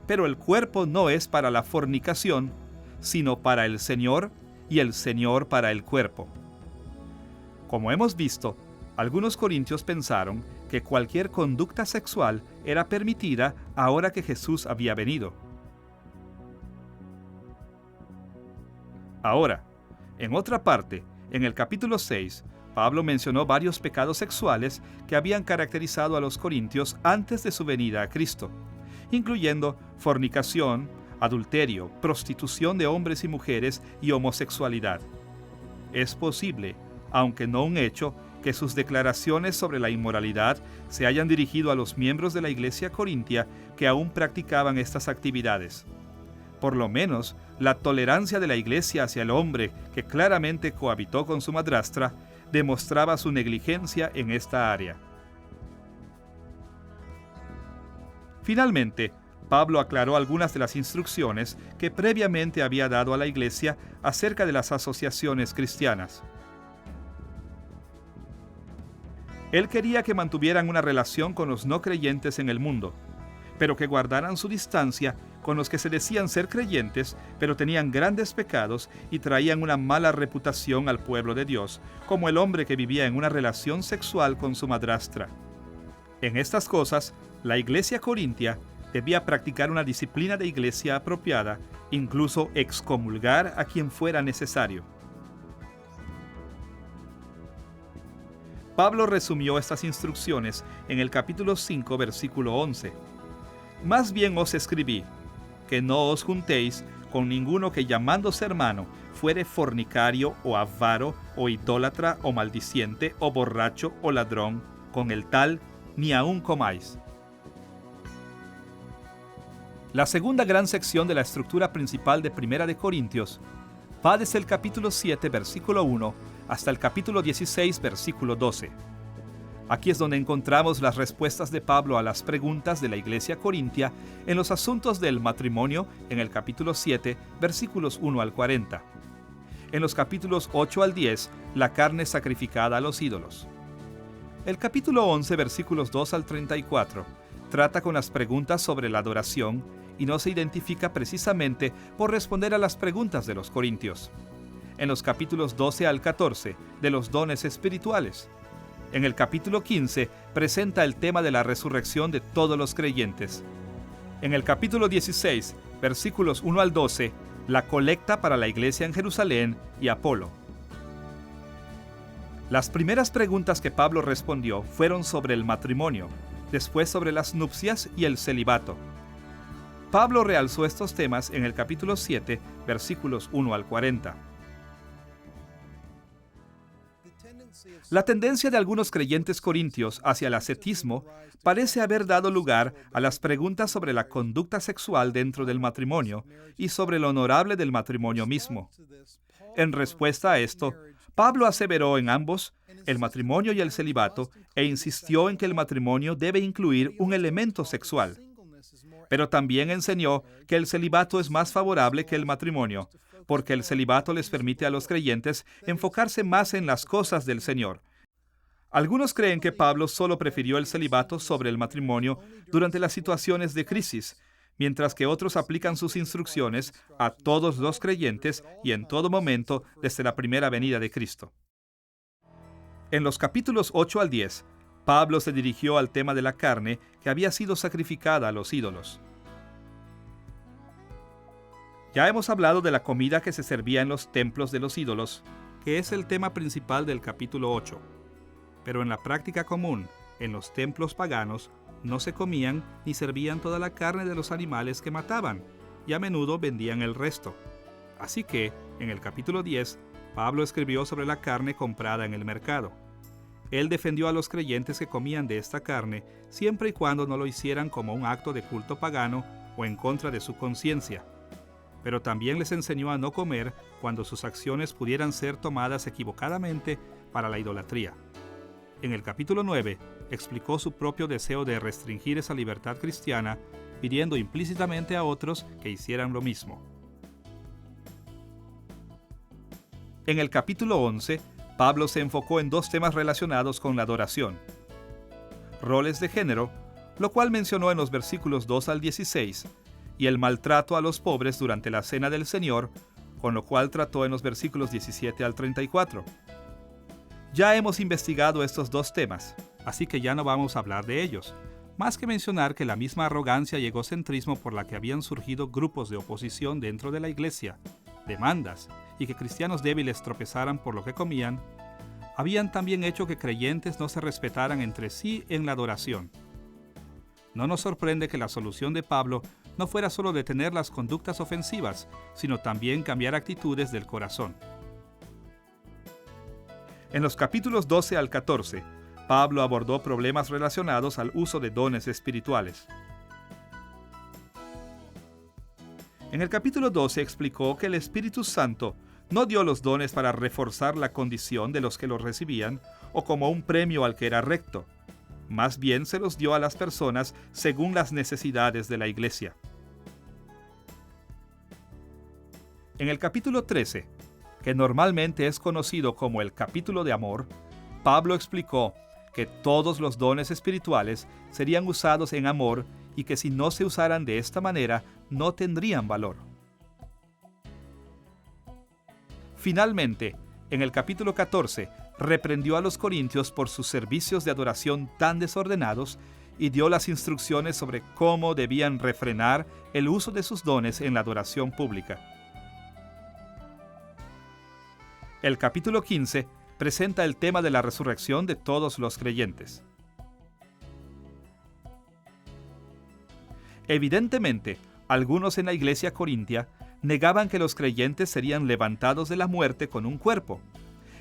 Pero el cuerpo no es para la fornicación, sino para el Señor, y el Señor para el cuerpo». Como hemos visto, algunos corintios pensaron que cualquier conducta sexual era permitida ahora que Jesús había venido. Ahora, en otra parte, en el capítulo 6, Pablo mencionó varios pecados sexuales que habían caracterizado a los corintios antes de su venida a Cristo, incluyendo fornicación, adulterio, prostitución de hombres y mujeres y homosexualidad. Es posible, aunque no un hecho, que sus declaraciones sobre la inmoralidad se hayan dirigido a los miembros de la iglesia corintia que aún practicaban estas actividades. Por lo menos, la tolerancia de la iglesia hacia el hombre que claramente cohabitó con su madrastra demostraba su negligencia en esta área. Finalmente, Pablo aclaró algunas de las instrucciones que previamente había dado a la iglesia acerca de las asociaciones cristianas. Él quería que mantuvieran una relación con los no creyentes en el mundo, pero que guardaran su distancia con los que se decían ser creyentes, pero tenían grandes pecados y traían una mala reputación al pueblo de Dios, como el hombre que vivía en una relación sexual con su madrastra. En estas cosas, la iglesia corintia debía practicar una disciplina de iglesia apropiada, incluso excomulgar a quien fuera necesario. Pablo resumió estas instrucciones en el capítulo 5, versículo 11. Más bien os escribí, que no os juntéis con ninguno que llamándose hermano fuere fornicario o avaro o idólatra o maldiciente o borracho o ladrón, con el tal ni aun comáis. La segunda gran sección de la estructura principal de Primera de Corintios va desde el capítulo 7, versículo 1, hasta el capítulo 16, versículo 12. Aquí es donde encontramos las respuestas de Pablo a las preguntas de la iglesia corintia en los asuntos del matrimonio en el capítulo 7, versículos 1 al 40. En los capítulos 8 al 10, la carne sacrificada a los ídolos. El capítulo 11, versículos 2 al 34, trata con las preguntas sobre la adoración y no se identifica precisamente por responder a las preguntas de los corintios. En los capítulos 12 al 14, de los dones espirituales. En el capítulo 15, presenta el tema de la resurrección de todos los creyentes. En el capítulo 16, versículos 1 al 12, la colecta para la iglesia en Jerusalén y Apolo. Las primeras preguntas que Pablo respondió fueron sobre el matrimonio, después sobre las nupcias y el celibato. Pablo realzó estos temas en el capítulo 7, versículos 1 al 40. La tendencia de algunos creyentes corintios hacia el ascetismo parece haber dado lugar a las preguntas sobre la conducta sexual dentro del matrimonio y sobre lo honorable del matrimonio mismo. En respuesta a esto, Pablo aseveró en ambos el matrimonio y el celibato e insistió en que el matrimonio debe incluir un elemento sexual. Pero también enseñó que el celibato es más favorable que el matrimonio, porque el celibato les permite a los creyentes enfocarse más en las cosas del Señor. Algunos creen que Pablo solo prefirió el celibato sobre el matrimonio durante las situaciones de crisis, mientras que otros aplican sus instrucciones a todos los creyentes y en todo momento desde la primera venida de Cristo. En los capítulos 8 al 10, Pablo se dirigió al tema de la carne que había sido sacrificada a los ídolos. Ya hemos hablado de la comida que se servía en los templos de los ídolos, que es el tema principal del capítulo 8. Pero en la práctica común, en los templos paganos, no se comían ni servían toda la carne de los animales que mataban, y a menudo vendían el resto. Así que, en el capítulo 10, Pablo escribió sobre la carne comprada en el mercado. Él defendió a los creyentes que comían de esta carne, siempre y cuando no lo hicieran como un acto de culto pagano o en contra de su conciencia. Pero también les enseñó a no comer cuando sus acciones pudieran ser tomadas equivocadamente para la idolatría. En el capítulo 9, explicó su propio deseo de restringir esa libertad cristiana, pidiendo implícitamente a otros que hicieran lo mismo. En el capítulo 11, Pablo se enfocó en dos temas relacionados con la adoración: roles de género, lo cual mencionó en los versículos 2 al 16, y el maltrato a los pobres durante la Cena del Señor, con lo cual trató en los versículos 17 al 34. Ya hemos investigado estos dos temas, así que ya no vamos a hablar de ellos, más que mencionar que la misma arrogancia y egocentrismo por la que habían surgido grupos de oposición dentro de la iglesia, demandas, y que cristianos débiles tropezaran por lo que comían, habían también hecho que creyentes no se respetaran entre sí en la adoración. No nos sorprende que la solución de Pablo no fuera solo detener las conductas ofensivas, sino también cambiar actitudes del corazón. En los capítulos 12 al 14, Pablo abordó problemas relacionados al uso de dones espirituales. En el capítulo 12 explicó que el Espíritu Santo no dio los dones para reforzar la condición de los que los recibían o como un premio al que era recto. Más bien se los dio a las personas según las necesidades de la iglesia. En el capítulo 13, que normalmente es conocido como el capítulo de amor, Pablo explicó que todos los dones espirituales serían usados en amor y que si no se usaran de esta manera, no tendrían valor. Finalmente, en el capítulo 14, reprendió a los corintios por sus servicios de adoración tan desordenados y dio las instrucciones sobre cómo debían refrenar el uso de sus dones en la adoración pública. El capítulo 15 presenta el tema de la resurrección de todos los creyentes. Evidentemente, algunos en la iglesia corintia negaban que los creyentes serían levantados de la muerte con un cuerpo.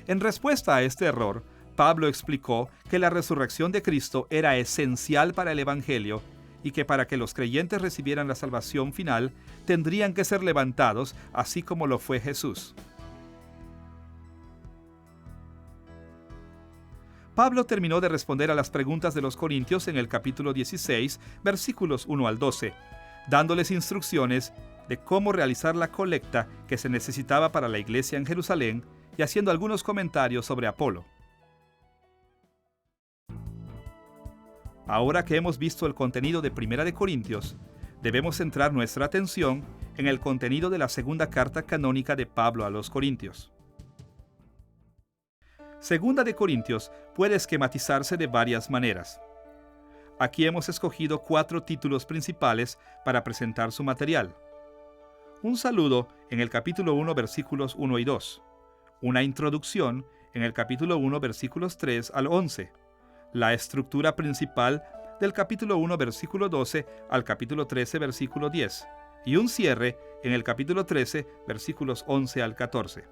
En respuesta a este error, Pablo explicó que la resurrección de Cristo era esencial para el Evangelio y que para que los creyentes recibieran la salvación final, tendrían que ser levantados así como lo fue Jesús. Pablo terminó de responder a las preguntas de los corintios en el capítulo 16, versículos 1 al 12, dándoles instrucciones de cómo realizar la colecta que se necesitaba para la iglesia en Jerusalén y haciendo algunos comentarios sobre Apolo. Ahora que hemos visto el contenido de Primera de Corintios, debemos centrar nuestra atención en el contenido de la segunda carta canónica de Pablo a los Corintios. Segunda de Corintios puede esquematizarse de varias maneras. Aquí hemos escogido 4 títulos principales para presentar su material. Un saludo en el capítulo 1, versículos 1 y 2. Una introducción en el capítulo 1, versículos 3 al 11. La estructura principal del capítulo 1, versículo 12 al capítulo 13, versículo 10. Y un cierre en el capítulo 13, versículos 11 al 14.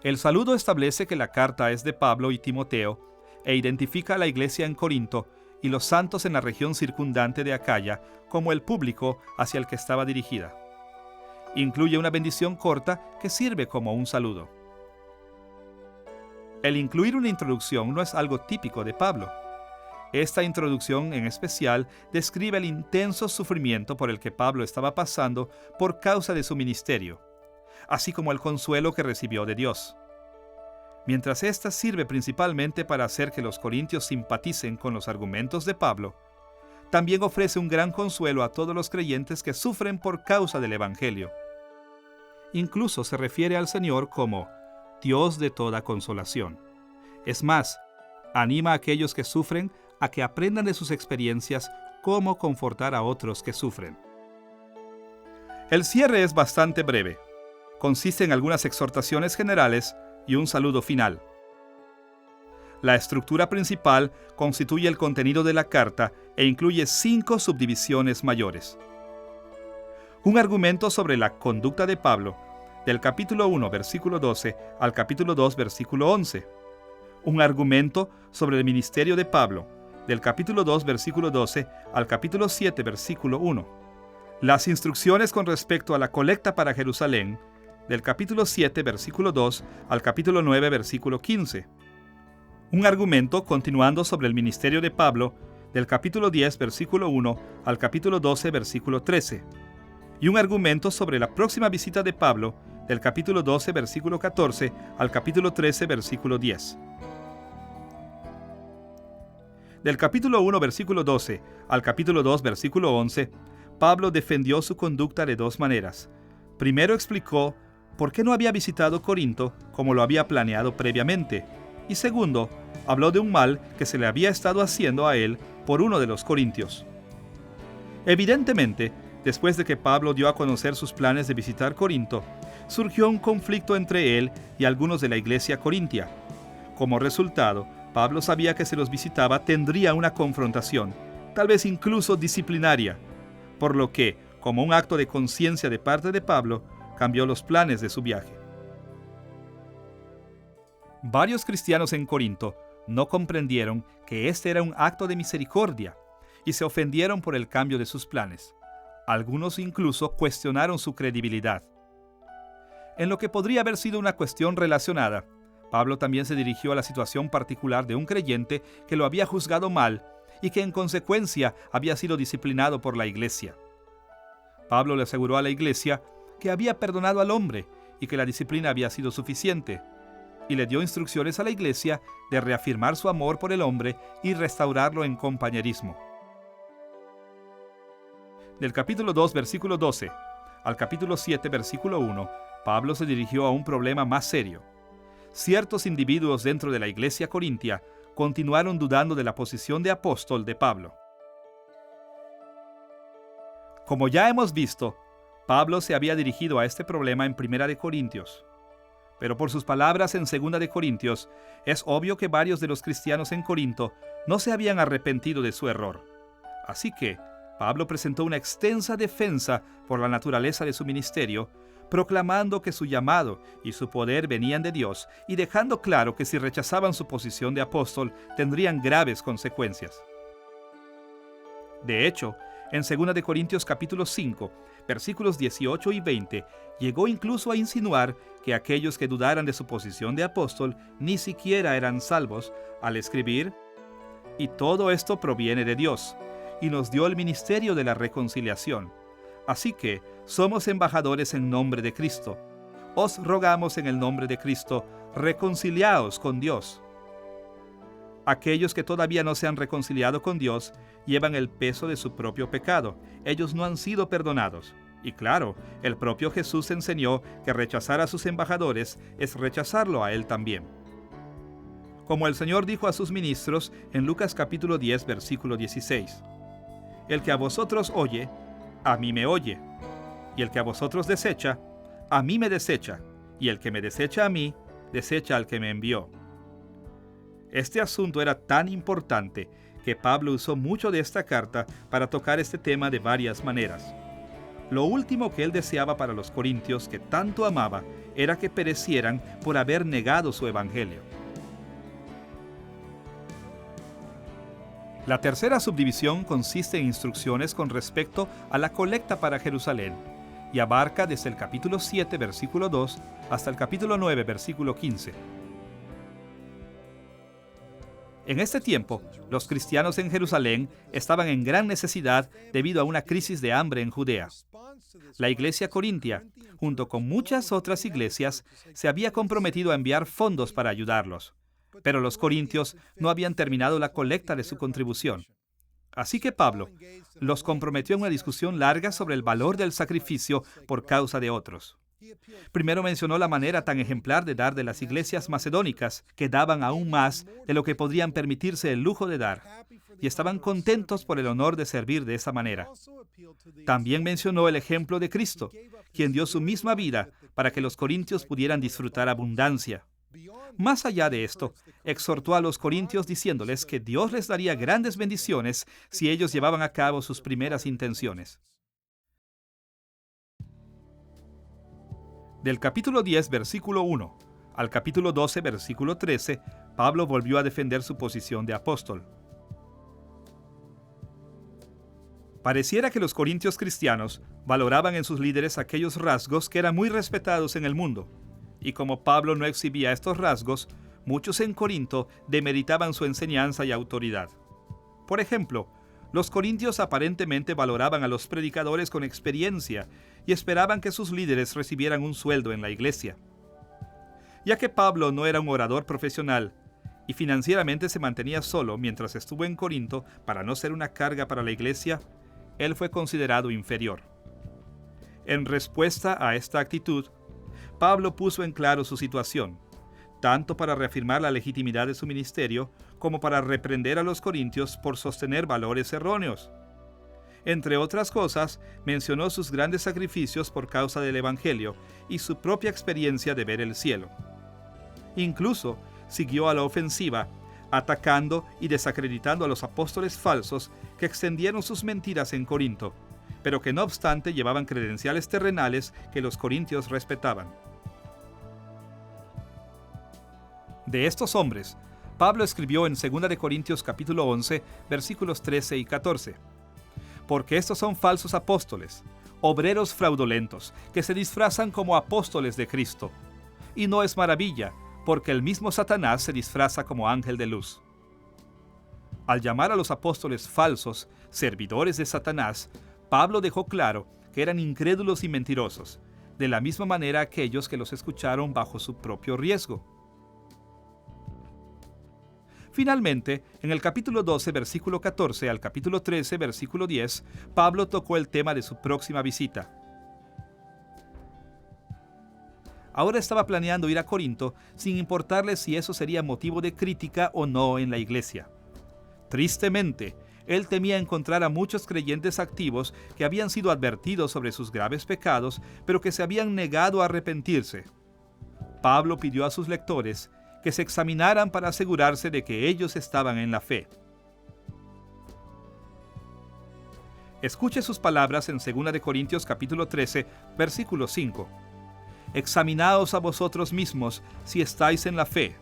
El saludo establece que la carta es de Pablo y Timoteo e identifica a la iglesia en Corinto y los santos en la región circundante de Acaya como el público hacia el que estaba dirigida. Incluye una bendición corta que sirve como un saludo. El incluir una introducción no es algo típico de Pablo. Esta introducción en especial describe el intenso sufrimiento por el que Pablo estaba pasando por causa de su ministerio, así como el consuelo que recibió de Dios. Mientras esta sirve principalmente para hacer que los corintios simpaticen con los argumentos de Pablo, también ofrece un gran consuelo a todos los creyentes que sufren por causa del Evangelio. Incluso se refiere al Señor como Dios de toda consolación. Es más, anima a aquellos que sufren a que aprendan de sus experiencias cómo confortar a otros que sufren. El cierre es bastante breve. Consiste en algunas exhortaciones generales y un saludo final. La estructura principal constituye el contenido de la carta e incluye 5 subdivisiones mayores. Un argumento sobre la conducta de Pablo, del capítulo 1, versículo 12 al capítulo 2, versículo 11. Un argumento sobre el ministerio de Pablo, del capítulo 2, versículo 12 al capítulo 7, versículo 1. Las instrucciones con respecto a la colecta para Jerusalén, del capítulo 7, versículo 2 al capítulo 9, versículo 15. Un argumento continuando sobre el ministerio de Pablo, del capítulo 10, versículo 1 al capítulo 12, versículo 13. Y un argumento sobre la próxima visita de Pablo, del capítulo 12, versículo 14 al capítulo 13, versículo 10. Del capítulo 1, versículo 12 al capítulo 2, versículo 11, Pablo defendió su conducta de 2 maneras. Primero explicó por qué no había visitado Corinto como lo había planeado previamente. Y segundo, habló de un mal que se le había estado haciendo a él por uno de los corintios. Evidentemente, después de que Pablo dio a conocer sus planes de visitar Corinto, surgió un conflicto entre él y algunos de la iglesia corintia. Como resultado, Pablo sabía que si los visitaba tendría una confrontación, tal vez incluso disciplinaria, por lo que, como un acto de conciencia de parte de Pablo, cambió los planes de su viaje. Varios cristianos en Corinto no comprendieron que este era un acto de misericordia y se ofendieron por el cambio de sus planes. Algunos incluso cuestionaron su credibilidad. En lo que podría haber sido una cuestión relacionada, Pablo también se dirigió a la situación particular de un creyente que lo había juzgado mal y que en consecuencia había sido disciplinado por la iglesia. Pablo le aseguró a la iglesia que había perdonado al hombre y que la disciplina había sido suficiente, y le dio instrucciones a la iglesia de reafirmar su amor por el hombre y restaurarlo en compañerismo. Del capítulo 2, versículo 12, al capítulo 7, versículo 1, Pablo se dirigió a un problema más serio. Ciertos individuos dentro de la iglesia corintia continuaron dudando de la posición de apóstol de Pablo. Como ya hemos visto, Pablo se había dirigido a este problema en 1 de Corintios. Pero por sus palabras en 2 de Corintios, es obvio que varios de los cristianos en Corinto no se habían arrepentido de su error. Así que Pablo presentó una extensa defensa por la naturaleza de su ministerio, proclamando que su llamado y su poder venían de Dios y dejando claro que si rechazaban su posición de apóstol tendrían graves consecuencias. De hecho, en 2 de Corintios capítulo 5, versículos 18 y 20, llegó incluso a insinuar que aquellos que dudaran de su posición de apóstol ni siquiera eran salvos al escribir: «Y todo esto proviene de Dios, y nos dio el ministerio de la reconciliación. Así que somos embajadores en nombre de Cristo. Os rogamos en el nombre de Cristo, reconciliaos con Dios». Aquellos que todavía no se han reconciliado con Dios llevan el peso de su propio pecado. Ellos no han sido perdonados. Y claro, el propio Jesús enseñó que rechazar a sus embajadores es rechazarlo a Él también. Como el Señor dijo a sus ministros en Lucas capítulo 10, versículo 16: «El que a vosotros oye, a mí me oye. Y el que a vosotros desecha, a mí me desecha. Y el que me desecha a mí, desecha al que me envió». Este asunto era tan importante que Pablo usó mucho de esta carta para tocar este tema de varias maneras. Lo último que él deseaba para los corintios, que tanto amaba, era que perecieran por haber negado su evangelio. La tercera subdivisión consiste en instrucciones con respecto a la colecta para Jerusalén y abarca desde el capítulo 7, versículo 2, hasta el capítulo 9, versículo 15. En este tiempo, los cristianos en Jerusalén estaban en gran necesidad debido a una crisis de hambre en Judea. La iglesia corintia, junto con muchas otras iglesias, se había comprometido a enviar fondos para ayudarlos, pero los corintios no habían terminado la colecta de su contribución. Así que Pablo los comprometió en una discusión larga sobre el valor del sacrificio por causa de otros. Primero mencionó la manera tan ejemplar de dar de las iglesias macedónicas, que daban aún más de lo que podrían permitirse el lujo de dar, y estaban contentos por el honor de servir de esa manera. También mencionó el ejemplo de Cristo, quien dio su misma vida para que los corintios pudieran disfrutar abundancia. Más allá de esto, exhortó a los corintios diciéndoles que Dios les daría grandes bendiciones si ellos llevaban a cabo sus primeras intenciones. Del capítulo 10, versículo 1, al capítulo 12, versículo 13, Pablo volvió a defender su posición de apóstol. Pareciera que los corintios cristianos valoraban en sus líderes aquellos rasgos que eran muy respetados en el mundo, y como Pablo no exhibía estos rasgos, muchos en Corinto demeritaban su enseñanza y autoridad. Por ejemplo, los corintios aparentemente valoraban a los predicadores con experiencia y esperaban que sus líderes recibieran un sueldo en la iglesia. Ya que Pablo no era un orador profesional y financieramente se mantenía solo mientras estuvo en Corinto para no ser una carga para la iglesia, él fue considerado inferior. En respuesta a esta actitud, Pablo puso en claro su situación, tanto para reafirmar la legitimidad de su ministerio como para reprender a los corintios por sostener valores erróneos. Entre otras cosas, mencionó sus grandes sacrificios por causa del Evangelio y su propia experiencia de ver el cielo. Incluso siguió a la ofensiva, atacando y desacreditando a los apóstoles falsos que extendieron sus mentiras en Corinto, pero que no obstante llevaban credenciales terrenales que los corintios respetaban. De estos hombres, Pablo escribió en 2 de Corintios capítulo 11, versículos 13 y 14. Porque estos son falsos apóstoles, obreros fraudulentos, que se disfrazan como apóstoles de Cristo. Y no es maravilla, porque el mismo Satanás se disfraza como ángel de luz. Al llamar a los apóstoles falsos, servidores de Satanás, Pablo dejó claro que eran incrédulos y mentirosos, de la misma manera aquellos que los escucharon bajo su propio riesgo. Finalmente, en el capítulo 12, versículo 14 al capítulo 13, versículo 10, Pablo tocó el tema de su próxima visita. Ahora estaba planeando ir a Corinto sin importarle si eso sería motivo de crítica o no en la iglesia. Tristemente, él temía encontrar a muchos creyentes activos que habían sido advertidos sobre sus graves pecados, pero que se habían negado a arrepentirse. Pablo pidió a sus lectores que se examinaran para asegurarse de que ellos estaban en la fe. Escuche sus palabras en 2 de Corintios capítulo 13, versículo 5. Examinaos a vosotros mismos si estáis en la fe.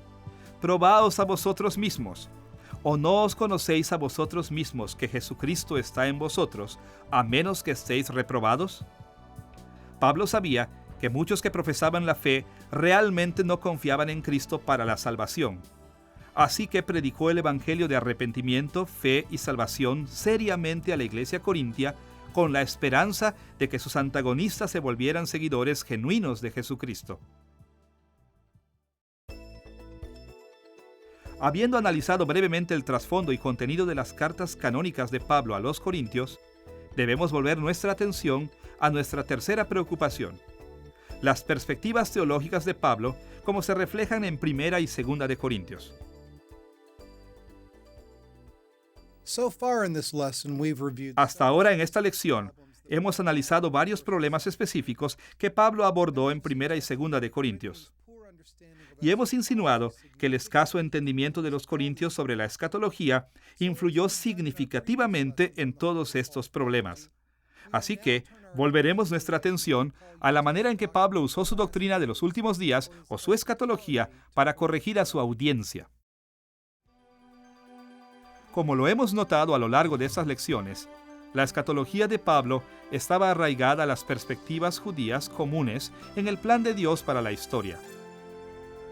Probaos a vosotros mismos. ¿O no os conocéis a vosotros mismos que Jesucristo está en vosotros, a menos que estéis reprobados? Pablo sabía que muchos que profesaban la fe realmente no confiaban en Cristo para la salvación. Así que predicó el evangelio de arrepentimiento, fe y salvación seriamente a la iglesia corintia, con la esperanza de que sus antagonistas se volvieran seguidores genuinos de Jesucristo. Habiendo analizado brevemente el trasfondo y contenido de las cartas canónicas de Pablo a los corintios, debemos volver nuestra atención a nuestra tercera preocupación: las perspectivas teológicas de Pablo, como se reflejan en 1 y 2 de Corintios. Hasta ahora en esta lección, hemos analizado varios problemas específicos que Pablo abordó en 1 y 2 de Corintios. Y hemos insinuado que el escaso entendimiento de los corintios sobre la escatología influyó significativamente en todos estos problemas. Así que volveremos nuestra atención a la manera en que Pablo usó su doctrina de los últimos días o su escatología para corregir a su audiencia. Como lo hemos notado a lo largo de estas lecciones, la escatología de Pablo estaba arraigada a las perspectivas judías comunes en el plan de Dios para la historia.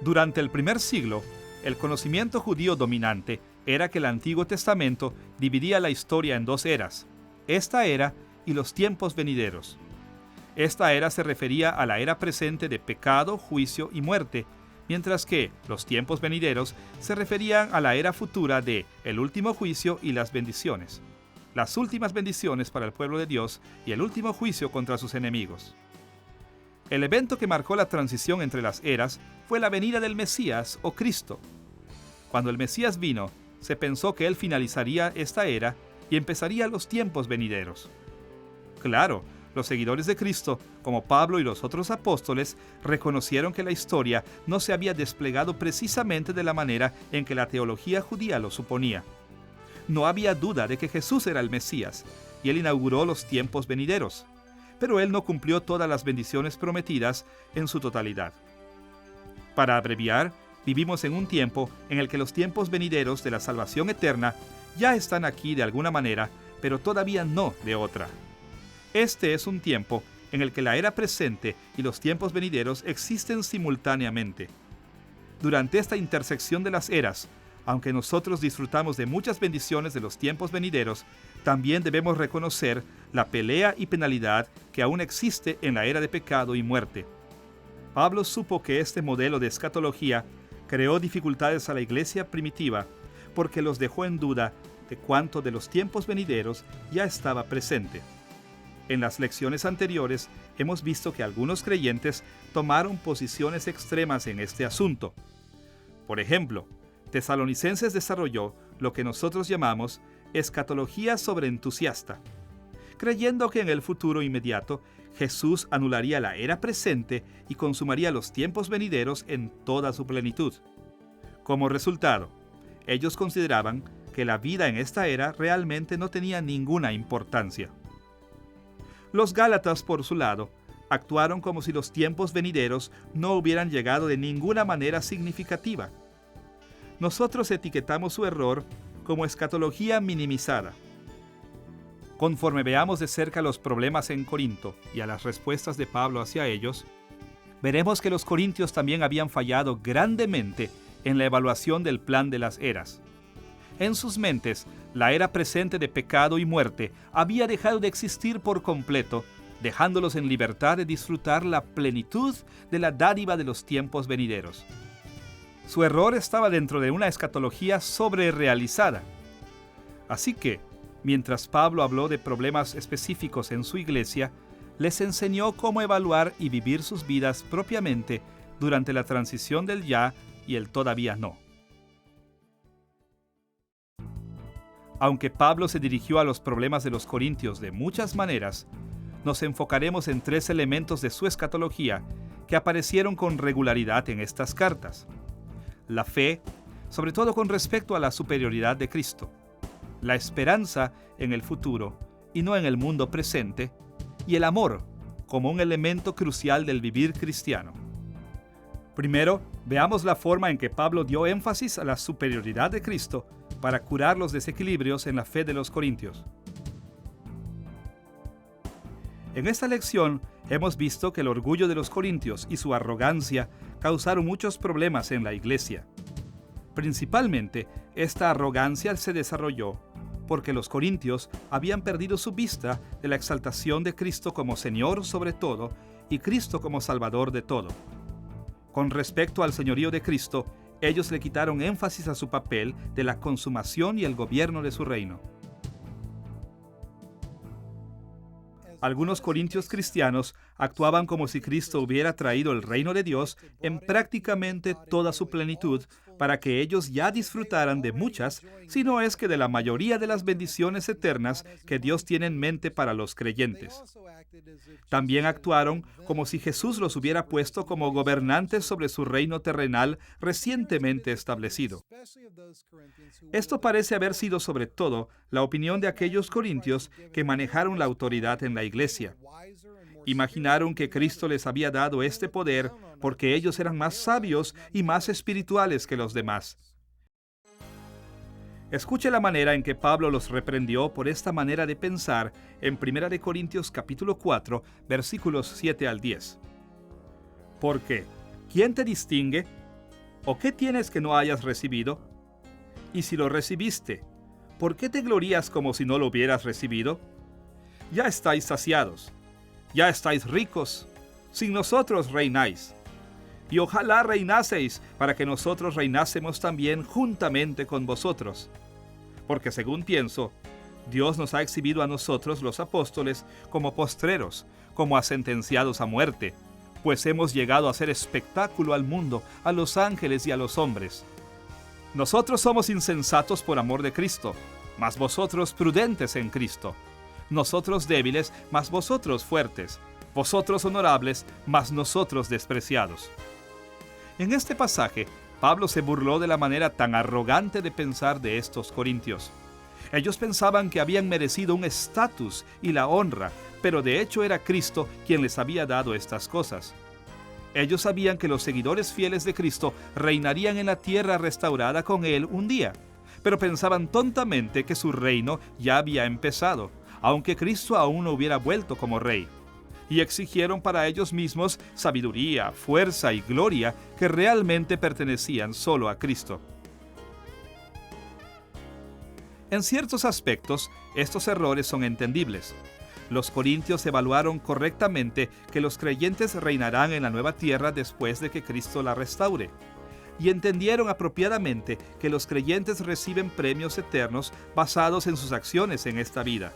Durante el primer siglo, el conocimiento judío dominante era que el Antiguo Testamento dividía la historia en dos eras, esta era y los tiempos venideros. Esta era se refería a la era presente de pecado, juicio y muerte, mientras que los tiempos venideros se referían a la era futura de el último juicio y las bendiciones, las últimas bendiciones para el pueblo de Dios y el último juicio contra sus enemigos. El evento que marcó la transición entre las eras fue la venida del Mesías o Cristo. Cuando el Mesías vino, se pensó que él finalizaría esta era y empezaría los tiempos venideros. Claro, los seguidores de Cristo, como Pablo y los otros apóstoles, reconocieron que la historia no se había desplegado precisamente de la manera en que la teología judía lo suponía. No había duda de que Jesús era el Mesías, y él inauguró los tiempos venideros, pero él no cumplió todas las bendiciones prometidas en su totalidad. Para abreviar, vivimos en un tiempo en el que los tiempos venideros de la salvación eterna ya están aquí de alguna manera, pero todavía no de otra. Este es un tiempo en el que la era presente y los tiempos venideros existen simultáneamente. Durante esta intersección de las eras, aunque nosotros disfrutamos de muchas bendiciones de los tiempos venideros, también debemos reconocer la pelea y penalidad que aún existe en la era de pecado y muerte. Pablo supo que este modelo de escatología creó dificultades a la iglesia primitiva porque los dejó en duda de cuánto de los tiempos venideros ya estaba presente. En las lecciones anteriores hemos visto que algunos creyentes tomaron posiciones extremas en este asunto. Por ejemplo, Tesalonicenses desarrolló lo que nosotros llamamos escatología sobreentusiasta, creyendo que en el futuro inmediato Jesús anularía la era presente y consumaría los tiempos venideros en toda su plenitud. Como resultado, ellos consideraban que la vida en esta era realmente no tenía ninguna importancia. Los Gálatas, por su lado, actuaron como si los tiempos venideros no hubieran llegado de ninguna manera significativa. Nosotros etiquetamos su error como escatología minimizada. Conforme veamos de cerca los problemas en Corinto y a las respuestas de Pablo hacia ellos, veremos que los corintios también habían fallado grandemente en la evaluación del plan de las eras. En sus mentes, la era presente de pecado y muerte había dejado de existir por completo, dejándolos en libertad de disfrutar la plenitud de la dádiva de los tiempos venideros. Su error estaba dentro de una escatología sobrerealizada. Así que, mientras Pablo habló de problemas específicos en su iglesia, les enseñó cómo evaluar y vivir sus vidas propiamente durante la transición del ya y el todavía no. Aunque Pablo se dirigió a los problemas de los corintios de muchas maneras, nos enfocaremos en tres elementos de su escatología que aparecieron con regularidad en estas cartas. La fe, sobre todo con respecto a la superioridad de Cristo. La esperanza en el futuro y no en el mundo presente. Y el amor como un elemento crucial del vivir cristiano. Primero, veamos la forma en que Pablo dio énfasis a la superioridad de Cristo para curar los desequilibrios en la fe de los corintios. En esta lección hemos visto que el orgullo de los corintios y su arrogancia causaron muchos problemas en la iglesia. Principalmente, esta arrogancia se desarrolló porque los corintios habían perdido su vista de la exaltación de Cristo como Señor sobre todo y Cristo como Salvador de todo. Con respecto al señorío de Cristo, ellos le quitaron énfasis a su papel de la consumación y el gobierno de su reino. Algunos corintios cristianos actuaban como si Cristo hubiera traído el reino de Dios en prácticamente toda su plenitud para que ellos ya disfrutaran de muchas, sino es que de la mayoría de las bendiciones eternas que Dios tiene en mente para los creyentes. También actuaron como si Jesús los hubiera puesto como gobernantes sobre su reino terrenal recientemente establecido. Esto parece haber sido sobre todo la opinión de aquellos corintios que manejaron la autoridad en la iglesia. Imaginaron que Cristo les había dado este poder porque ellos eran más sabios y más espirituales que los demás. Escuche la manera en que Pablo los reprendió por esta manera de pensar en 1 Corintios capítulo 4, versículos 7 al 10. ¿Por qué? ¿Quién te distingue? ¿O qué tienes que no hayas recibido? Y si lo recibiste, ¿por qué te glorías como si no lo hubieras recibido? Ya estáis saciados, ya estáis ricos, sin nosotros reináis. Y ojalá reinaseis para que nosotros reinásemos también juntamente con vosotros. Porque según pienso, Dios nos ha exhibido a nosotros los apóstoles como postreros, como a sentenciados a muerte, pues hemos llegado a hacer espectáculo al mundo, a los ángeles y a los hombres. Nosotros somos insensatos por amor de Cristo, mas vosotros prudentes en Cristo. Nosotros débiles, mas vosotros fuertes. Vosotros honorables, mas nosotros despreciados. En este pasaje, Pablo se burló de la manera tan arrogante de pensar de estos corintios. Ellos pensaban que habían merecido un estatus y la honra, pero de hecho era Cristo quien les había dado estas cosas. Ellos sabían que los seguidores fieles de Cristo reinarían en la tierra restaurada con Él un día, pero pensaban tontamente que su reino ya había empezado, aunque Cristo aún no hubiera vuelto como rey. Y exigieron para ellos mismos sabiduría, fuerza y gloria que realmente pertenecían solo a Cristo. En ciertos aspectos, estos errores son entendibles. Los corintios evaluaron correctamente que los creyentes reinarán en la nueva tierra después de que Cristo la restaure. Y entendieron apropiadamente que los creyentes reciben premios eternos basados en sus acciones en esta vida.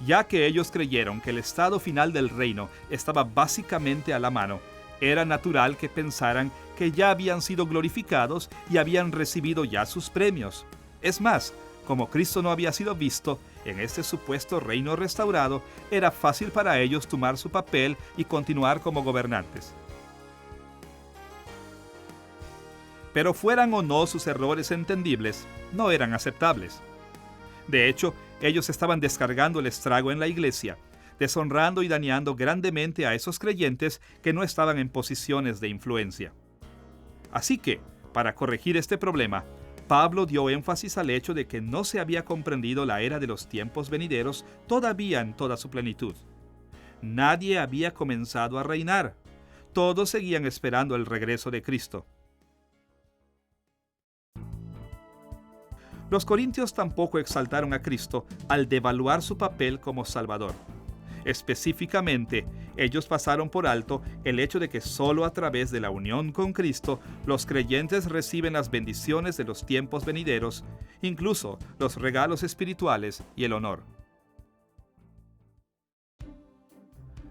Ya que ellos creyeron que el estado final del reino estaba básicamente a la mano, era natural que pensaran que ya habían sido glorificados y habían recibido ya sus premios. Es más, como Cristo no había sido visto en este supuesto reino restaurado, era fácil para ellos tomar su papel y continuar como gobernantes. Pero fueran o no sus errores entendibles, no eran aceptables. De hecho, ellos estaban descargando el estrago en la iglesia, deshonrando y dañando grandemente a esos creyentes que no estaban en posiciones de influencia. Así que, para corregir este problema, Pablo dio énfasis al hecho de que no se había comprendido la era de los tiempos venideros todavía en toda su plenitud. Nadie había comenzado a reinar. Todos seguían esperando el regreso de Cristo. Los corintios tampoco exaltaron a Cristo al devaluar su papel como Salvador. Específicamente, ellos pasaron por alto el hecho de que solo a través de la unión con Cristo los creyentes reciben las bendiciones de los tiempos venideros, incluso los regalos espirituales y el honor.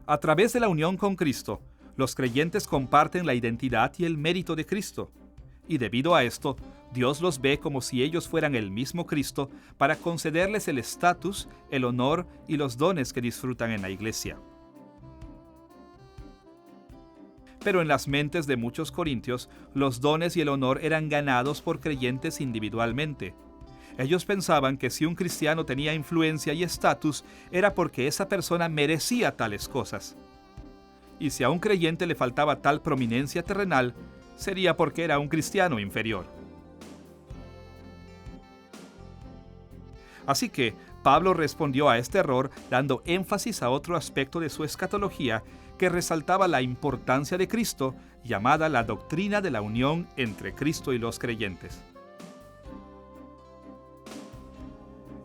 A través de la unión con Cristo, los creyentes comparten la identidad y el mérito de Cristo. Y debido a esto, Dios los ve como si ellos fueran el mismo Cristo para concederles el estatus, el honor y los dones que disfrutan en la iglesia. Pero en las mentes de muchos corintios, los dones y el honor eran ganados por creyentes individualmente. Ellos pensaban que si un cristiano tenía influencia y estatus, era porque esa persona merecía tales cosas. Y si a un creyente le faltaba tal prominencia terrenal, sería porque era un cristiano inferior. Así que Pablo respondió a este error dando énfasis a otro aspecto de su escatología que resaltaba la importancia de Cristo, llamada la doctrina de la unión entre Cristo y los creyentes.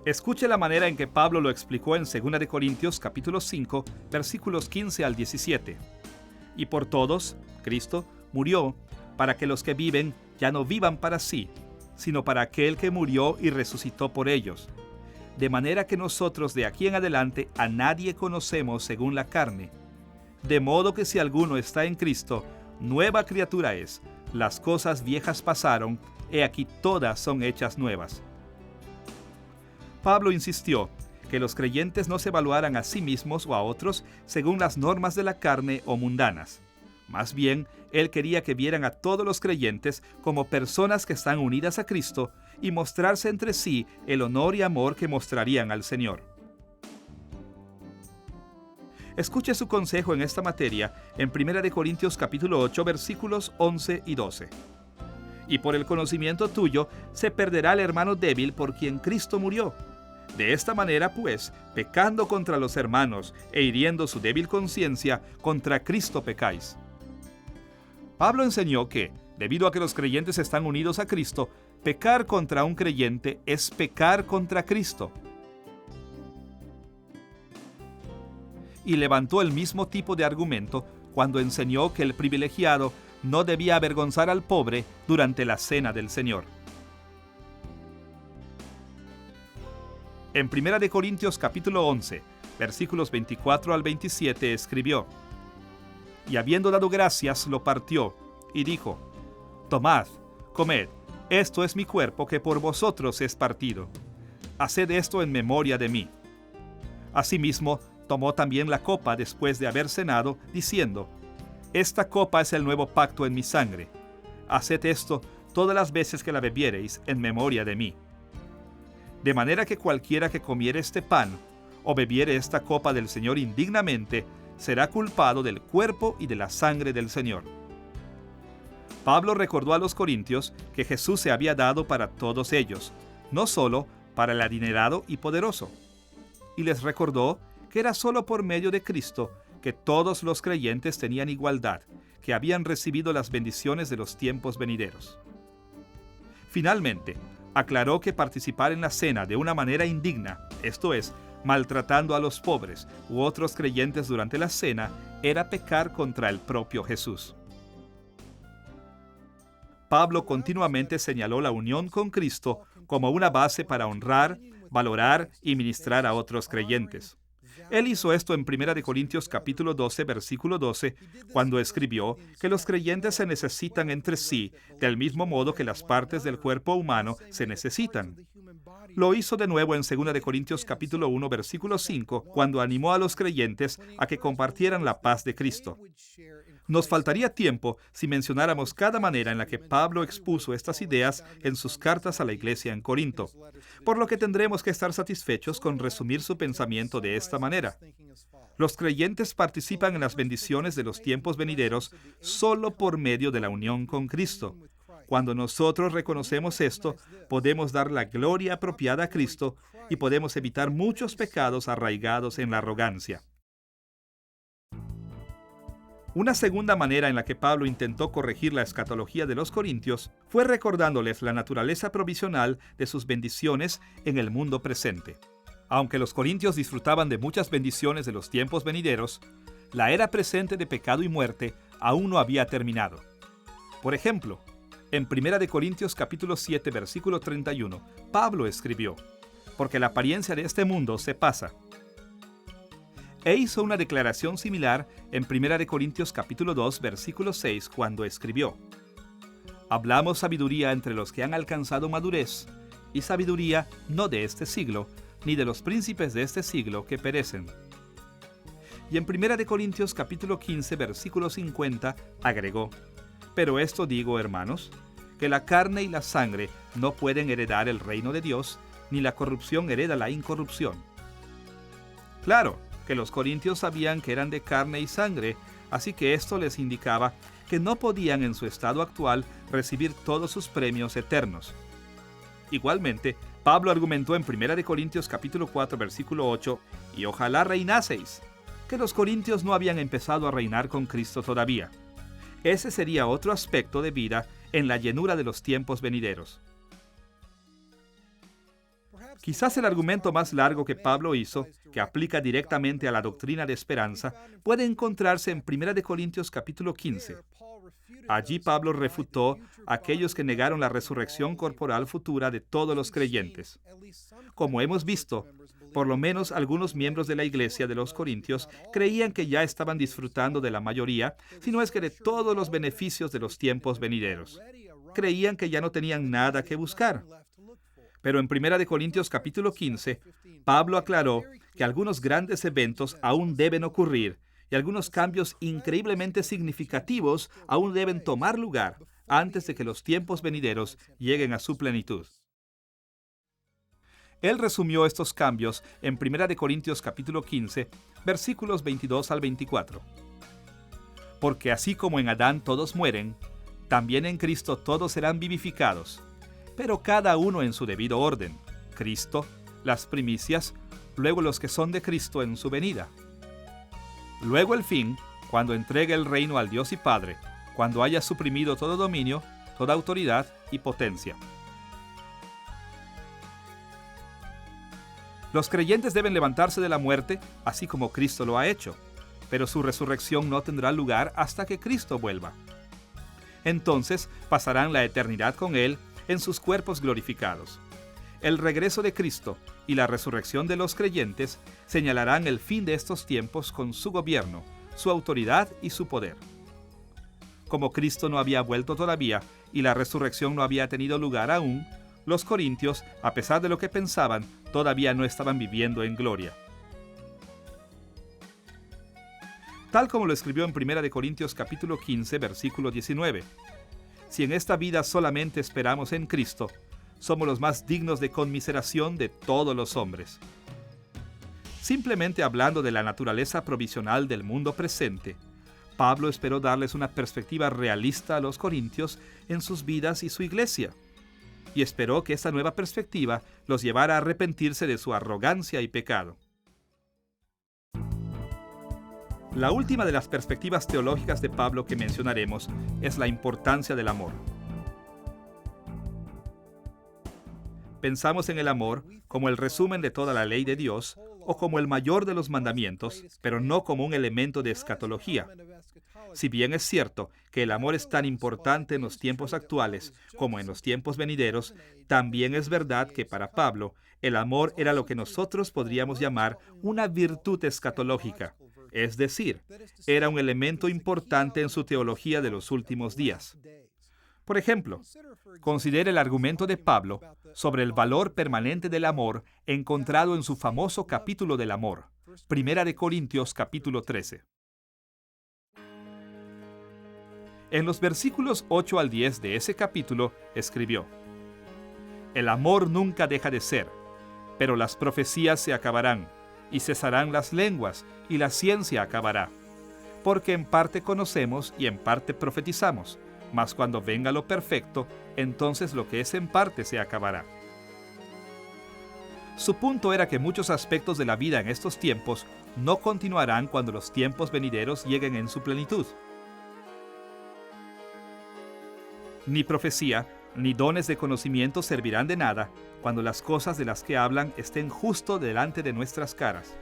Escuche la manera en que Pablo lo explicó en 2 Corintios capítulo 5, versículos 15 al 17. Y por todos, Cristo murió, para que los que viven ya no vivan para sí, sino para aquel que murió y resucitó por ellos. De manera que nosotros de aquí en adelante a nadie conocemos según la carne. De modo que si alguno está en Cristo, nueva criatura es. las cosas viejas pasaron, he aquí todas son hechas nuevas. Pablo insistió que los creyentes no se evaluaran a sí mismos o a otros según las normas de la carne o mundanas. Más bien, él quería que vieran a todos los creyentes como personas que están unidas a Cristo y mostrarse entre sí el honor y amor que mostrarían al Señor. Escuche su consejo en esta materia en 1 Corintios capítulo 8, versículos 11 y 12. Y por el conocimiento tuyo se perderá el hermano débil por quien Cristo murió. De esta manera, pues, pecando contra los hermanos e hiriendo su débil conciencia, contra Cristo pecáis. Pablo enseñó que, debido a que los creyentes están unidos a Cristo, pecar contra un creyente es pecar contra Cristo. Y levantó el mismo tipo de argumento cuando enseñó que el privilegiado no debía avergonzar al pobre durante la cena del Señor. En 1 Corintios capítulo 11, versículos 24 al 27 escribió: Y habiendo dado gracias, lo partió, y dijo: Tomad, comed, esto es mi cuerpo que por vosotros es partido. Haced esto en memoria de mí. Asimismo, tomó también la copa después de haber cenado, diciendo: Esta copa es el nuevo pacto en mi sangre. Haced esto todas las veces que la bebiereis en memoria de mí. De manera que cualquiera que comiere este pan o bebiere esta copa del Señor indignamente, será culpado del cuerpo y de la sangre del Señor. Pablo recordó a los corintios que Jesús se había dado para todos ellos, no solo para el adinerado y poderoso. Y les recordó que era solo por medio de Cristo que todos los creyentes tenían igualdad, que habían recibido las bendiciones de los tiempos venideros. Finalmente, aclaró que participar en la cena de una manera indigna, esto es, maltratando a los pobres u otros creyentes durante la cena, era pecar contra el propio Jesús. Pablo continuamente señaló la unión con Cristo como una base para honrar, valorar y ministrar a otros creyentes. Él hizo esto en 1 Corintios capítulo 12, versículo 12, cuando escribió que los creyentes se necesitan entre sí, del mismo modo que las partes del cuerpo humano se necesitan. Lo hizo de nuevo en 2 Corintios capítulo 1, versículo 5, cuando animó a los creyentes a que compartieran la paz de Cristo. Nos faltaría tiempo si mencionáramos cada manera en la que Pablo expuso estas ideas en sus cartas a la iglesia en Corinto, por lo que tendremos que estar satisfechos con resumir su pensamiento de esta manera. Los creyentes participan en las bendiciones de los tiempos venideros solo por medio de la unión con Cristo. Cuando nosotros reconocemos esto, podemos dar la gloria apropiada a Cristo y podemos evitar muchos pecados arraigados en la arrogancia. Una segunda manera en la que Pablo intentó corregir la escatología de los corintios fue recordándoles la naturaleza provisional de sus bendiciones en el mundo presente. Aunque los corintios disfrutaban de muchas bendiciones de los tiempos venideros, la era presente de pecado y muerte aún no había terminado. Por ejemplo, en 1 Corintios capítulo 7, versículo 31, Pablo escribió: «Porque la apariencia de este mundo se pasa». E hizo una declaración similar en 1 Corintios capítulo 2, versículo 6, cuando escribió: «Hablamos sabiduría entre los que han alcanzado madurez, y sabiduría no de este siglo, ni de los príncipes de este siglo que perecen». Y en 1 Corintios capítulo 15, versículo 50, agregó: «Pero esto digo, hermanos, que la carne y la sangre no pueden heredar el reino de Dios, ni la corrupción hereda la incorrupción». Claro que los corintios sabían que eran de carne y sangre, así que esto les indicaba que no podían en su estado actual recibir todos sus premios eternos. Igualmente, Pablo argumentó en 1 Corintios capítulo 4, versículo 8, «Y ojalá reinaseis», que los corintios no habían empezado a reinar con Cristo todavía. Ese sería otro aspecto de vida en la llenura de los tiempos venideros. Quizás el argumento más largo que Pablo hizo, que aplica directamente a la doctrina de esperanza, puede encontrarse en 1 Corintios capítulo 15. Allí Pablo refutó a aquellos que negaron la resurrección corporal futura de todos los creyentes. Como hemos visto, Por lo menos algunos miembros de la iglesia de los Corintios creían que ya estaban disfrutando de la mayoría, si no es que de todos los beneficios de los tiempos venideros. Creían que ya no tenían nada que buscar. Pero en 1 Corintios capítulo 15, Pablo aclaró que algunos grandes eventos aún deben ocurrir y algunos cambios increíblemente significativos aún deben tomar lugar antes de que los tiempos venideros lleguen a su plenitud. Él resumió estos cambios en 1 Corintios capítulo 15, versículos 22 al 24. Porque así como en Adán todos mueren, también en Cristo todos serán vivificados, pero cada uno en su debido orden. Cristo, las primicias, luego los que son de Cristo en su venida. Luego el fin, cuando entregue el reino al Dios y Padre, cuando haya suprimido todo dominio, toda autoridad y potencia. Los creyentes deben levantarse de la muerte, así como Cristo lo ha hecho, pero su resurrección no tendrá lugar hasta que Cristo vuelva. Entonces pasarán la eternidad con Él en sus cuerpos glorificados. El regreso de Cristo y la resurrección de los creyentes señalarán el fin de estos tiempos con su gobierno, su autoridad y su poder. Como Cristo no había vuelto todavía y la resurrección no había tenido lugar aún, los corintios, a pesar de lo que pensaban, todavía no estaban viviendo en gloria. Tal como lo escribió en 1 Corintios capítulo 15, versículo 19. Si en esta vida solamente esperamos en Cristo, somos los más dignos de conmiseración de todos los hombres. Simplemente hablando de la naturaleza provisional del mundo presente, Pablo esperó darles una perspectiva realista a los corintios en sus vidas y su iglesia, y esperó que esta nueva perspectiva los llevara a arrepentirse de su arrogancia y pecado. La última de las perspectivas teológicas de Pablo que mencionaremos es la importancia del amor. Pensamos en el amor como el resumen de toda la ley de Dios o como el mayor de los mandamientos, pero no como un elemento de escatología. Si bien es cierto que el amor es tan importante en los tiempos actuales como en los tiempos venideros, también es verdad que para Pablo el amor era lo que nosotros podríamos llamar una virtud escatológica, es decir, era un elemento importante en su teología de los últimos días. Por ejemplo, considere el argumento de Pablo sobre el valor permanente del amor encontrado en su famoso capítulo del amor, 1 Corintios capítulo 13. En los versículos 8 al 10 de ese capítulo escribió: El amor nunca deja de ser, pero las profecías se acabarán, y cesarán las lenguas, y la ciencia acabará. Porque en parte conocemos y en parte profetizamos, mas cuando venga lo perfecto, entonces lo que es en parte se acabará. Su punto era que muchos aspectos de la vida en estos tiempos no continuarán cuando los tiempos venideros lleguen en su plenitud. Ni profecía, ni dones de conocimiento servirán de nada cuando las cosas de las que hablan estén justo delante de nuestras caras.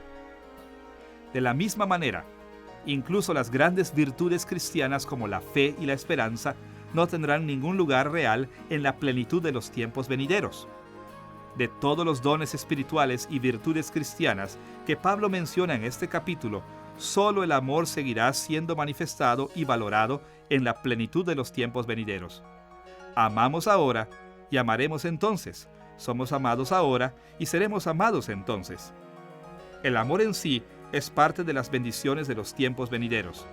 De la misma manera, incluso las grandes virtudes cristianas como la fe y la esperanza no tendrán ningún lugar real en la plenitud de los tiempos venideros. De todos los dones espirituales y virtudes cristianas que Pablo menciona en este capítulo, solo el amor seguirá siendo manifestado y valorado en la plenitud de los tiempos venideros. Amamos ahora y amaremos entonces. Somos amados ahora y seremos amados entonces. El amor en sí es parte de las bendiciones de los tiempos venideros.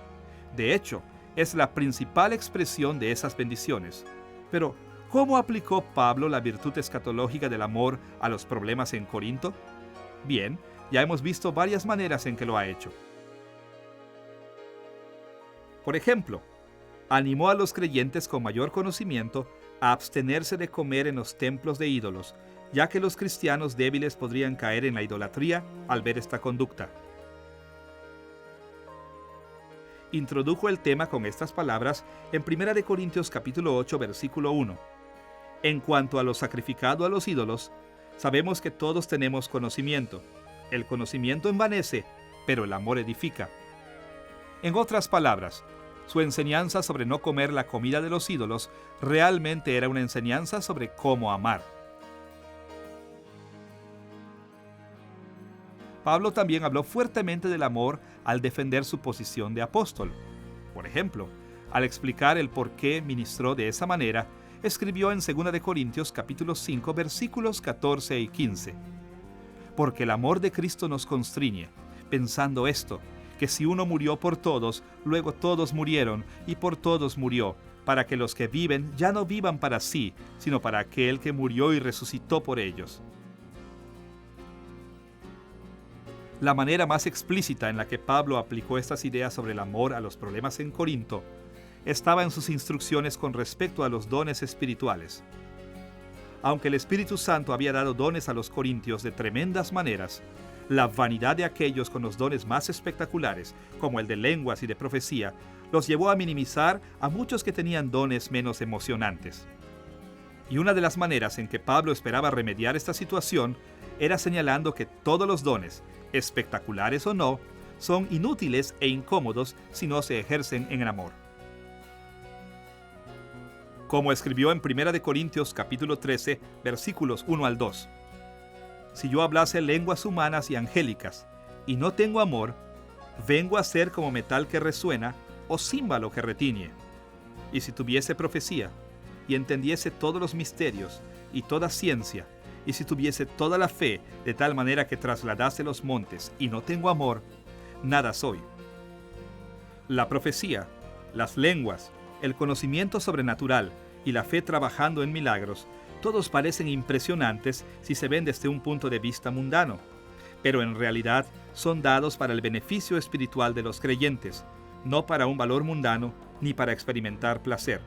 De hecho, es la principal expresión de esas bendiciones. Pero, ¿cómo aplicó Pablo la virtud escatológica del amor a los problemas en Corinto? Bien, ya hemos visto varias maneras en que lo ha hecho. Por ejemplo, animó a los creyentes con mayor conocimiento a abstenerse de comer en los templos de ídolos, ya que los cristianos débiles podrían caer en la idolatría al ver esta conducta. Introdujo el tema con estas palabras en 1 Corintios capítulo 8, versículo 1. En cuanto a lo sacrificado a los ídolos, sabemos que todos tenemos conocimiento. El conocimiento envanece, pero el amor edifica. En otras palabras, su enseñanza sobre no comer la comida de los ídolos realmente era una enseñanza sobre cómo amar. Pablo también habló fuertemente del amor al defender su posición de apóstol. Por ejemplo, al explicar el por qué ministró de esa manera, escribió en 2 de Corintios capítulo 5 versículos 14 y 15. Porque el amor de Cristo nos constriñe, pensando esto, que si uno murió por todos, luego todos murieron, y por todos murió, para que los que viven ya no vivan para sí, sino para aquel que murió y resucitó por ellos. La manera más explícita en la que Pablo aplicó estas ideas sobre el amor a los problemas en Corinto estaba en sus instrucciones con respecto a los dones espirituales. Aunque el Espíritu Santo había dado dones a los corintios de tremendas maneras, la vanidad de aquellos con los dones más espectaculares, como el de lenguas y de profecía, los llevó a minimizar a muchos que tenían dones menos emocionantes. Y una de las maneras en que Pablo esperaba remediar esta situación era señalando que todos los dones, espectaculares o no, son inútiles e incómodos si no se ejercen en el amor. Como escribió en 1 de Corintios capítulo 13, versículos 1 al 2. Si yo hablase lenguas humanas y angélicas, y no tengo amor, vengo a ser como metal que resuena, o címbalo que retiñe. Y si tuviese profecía, y entendiese todos los misterios, y toda ciencia, y si tuviese toda la fe, de tal manera que trasladase los montes, y no tengo amor, nada soy. La profecía, las lenguas, el conocimiento sobrenatural y la fe trabajando en milagros, todos parecen impresionantes si se ven desde un punto de vista mundano, pero en realidad son dados para el beneficio espiritual de los creyentes, no para un valor mundano ni para experimentar placer.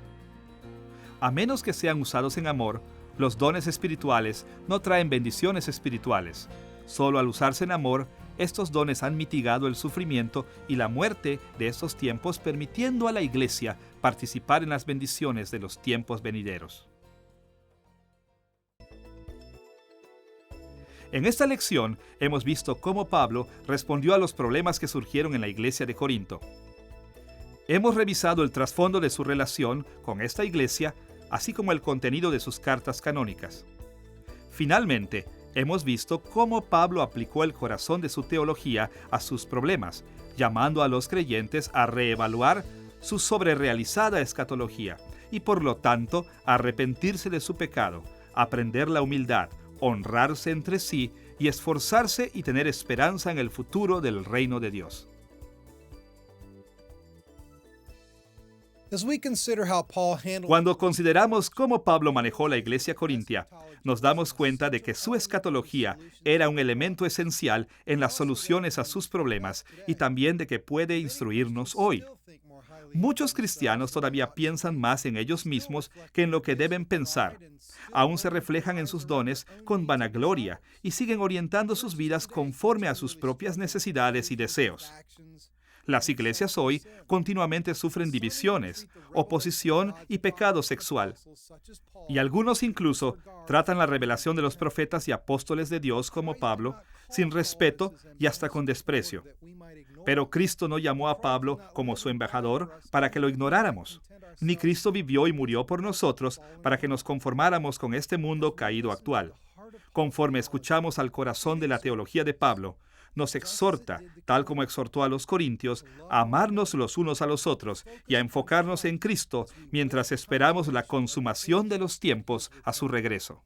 A menos que sean usados en amor, los dones espirituales no traen bendiciones espirituales. Solo al usarse en amor, estos dones han mitigado el sufrimiento y la muerte de estos tiempos, permitiendo a la Iglesia participar en las bendiciones de los tiempos venideros. En esta lección hemos visto cómo Pablo respondió a los problemas que surgieron en la iglesia de Corinto. Hemos revisado el trasfondo de su relación con esta iglesia, así como el contenido de sus cartas canónicas. Finalmente, hemos visto cómo Pablo aplicó el corazón de su teología a sus problemas, llamando a los creyentes a reevaluar su sobrerealizada escatología y, por lo tanto, a arrepentirse de su pecado, aprender la humildad, honrarse entre sí y esforzarse y tener esperanza en el futuro del reino de Dios. Cuando consideramos cómo Pablo manejó la iglesia corintia, nos damos cuenta de que su escatología era un elemento esencial en las soluciones a sus problemas y también de que puede instruirnos hoy. Muchos cristianos todavía piensan más en ellos mismos que en lo que deben pensar. Aún se reflejan en sus dones con vanagloria y siguen orientando sus vidas conforme a sus propias necesidades y deseos. Las iglesias hoy continuamente sufren divisiones, oposición y pecado sexual. Y algunos incluso tratan la revelación de los profetas y apóstoles de Dios como Pablo, sin respeto y hasta con desprecio. Pero Cristo no llamó a Pablo como su embajador para que lo ignoráramos, ni Cristo vivió y murió por nosotros para que nos conformáramos con este mundo caído actual. Conforme escuchamos al corazón de la teología de Pablo, nos exhorta, tal como exhortó a los corintios, a amarnos los unos a los otros y a enfocarnos en Cristo mientras esperamos la consumación de los tiempos a su regreso.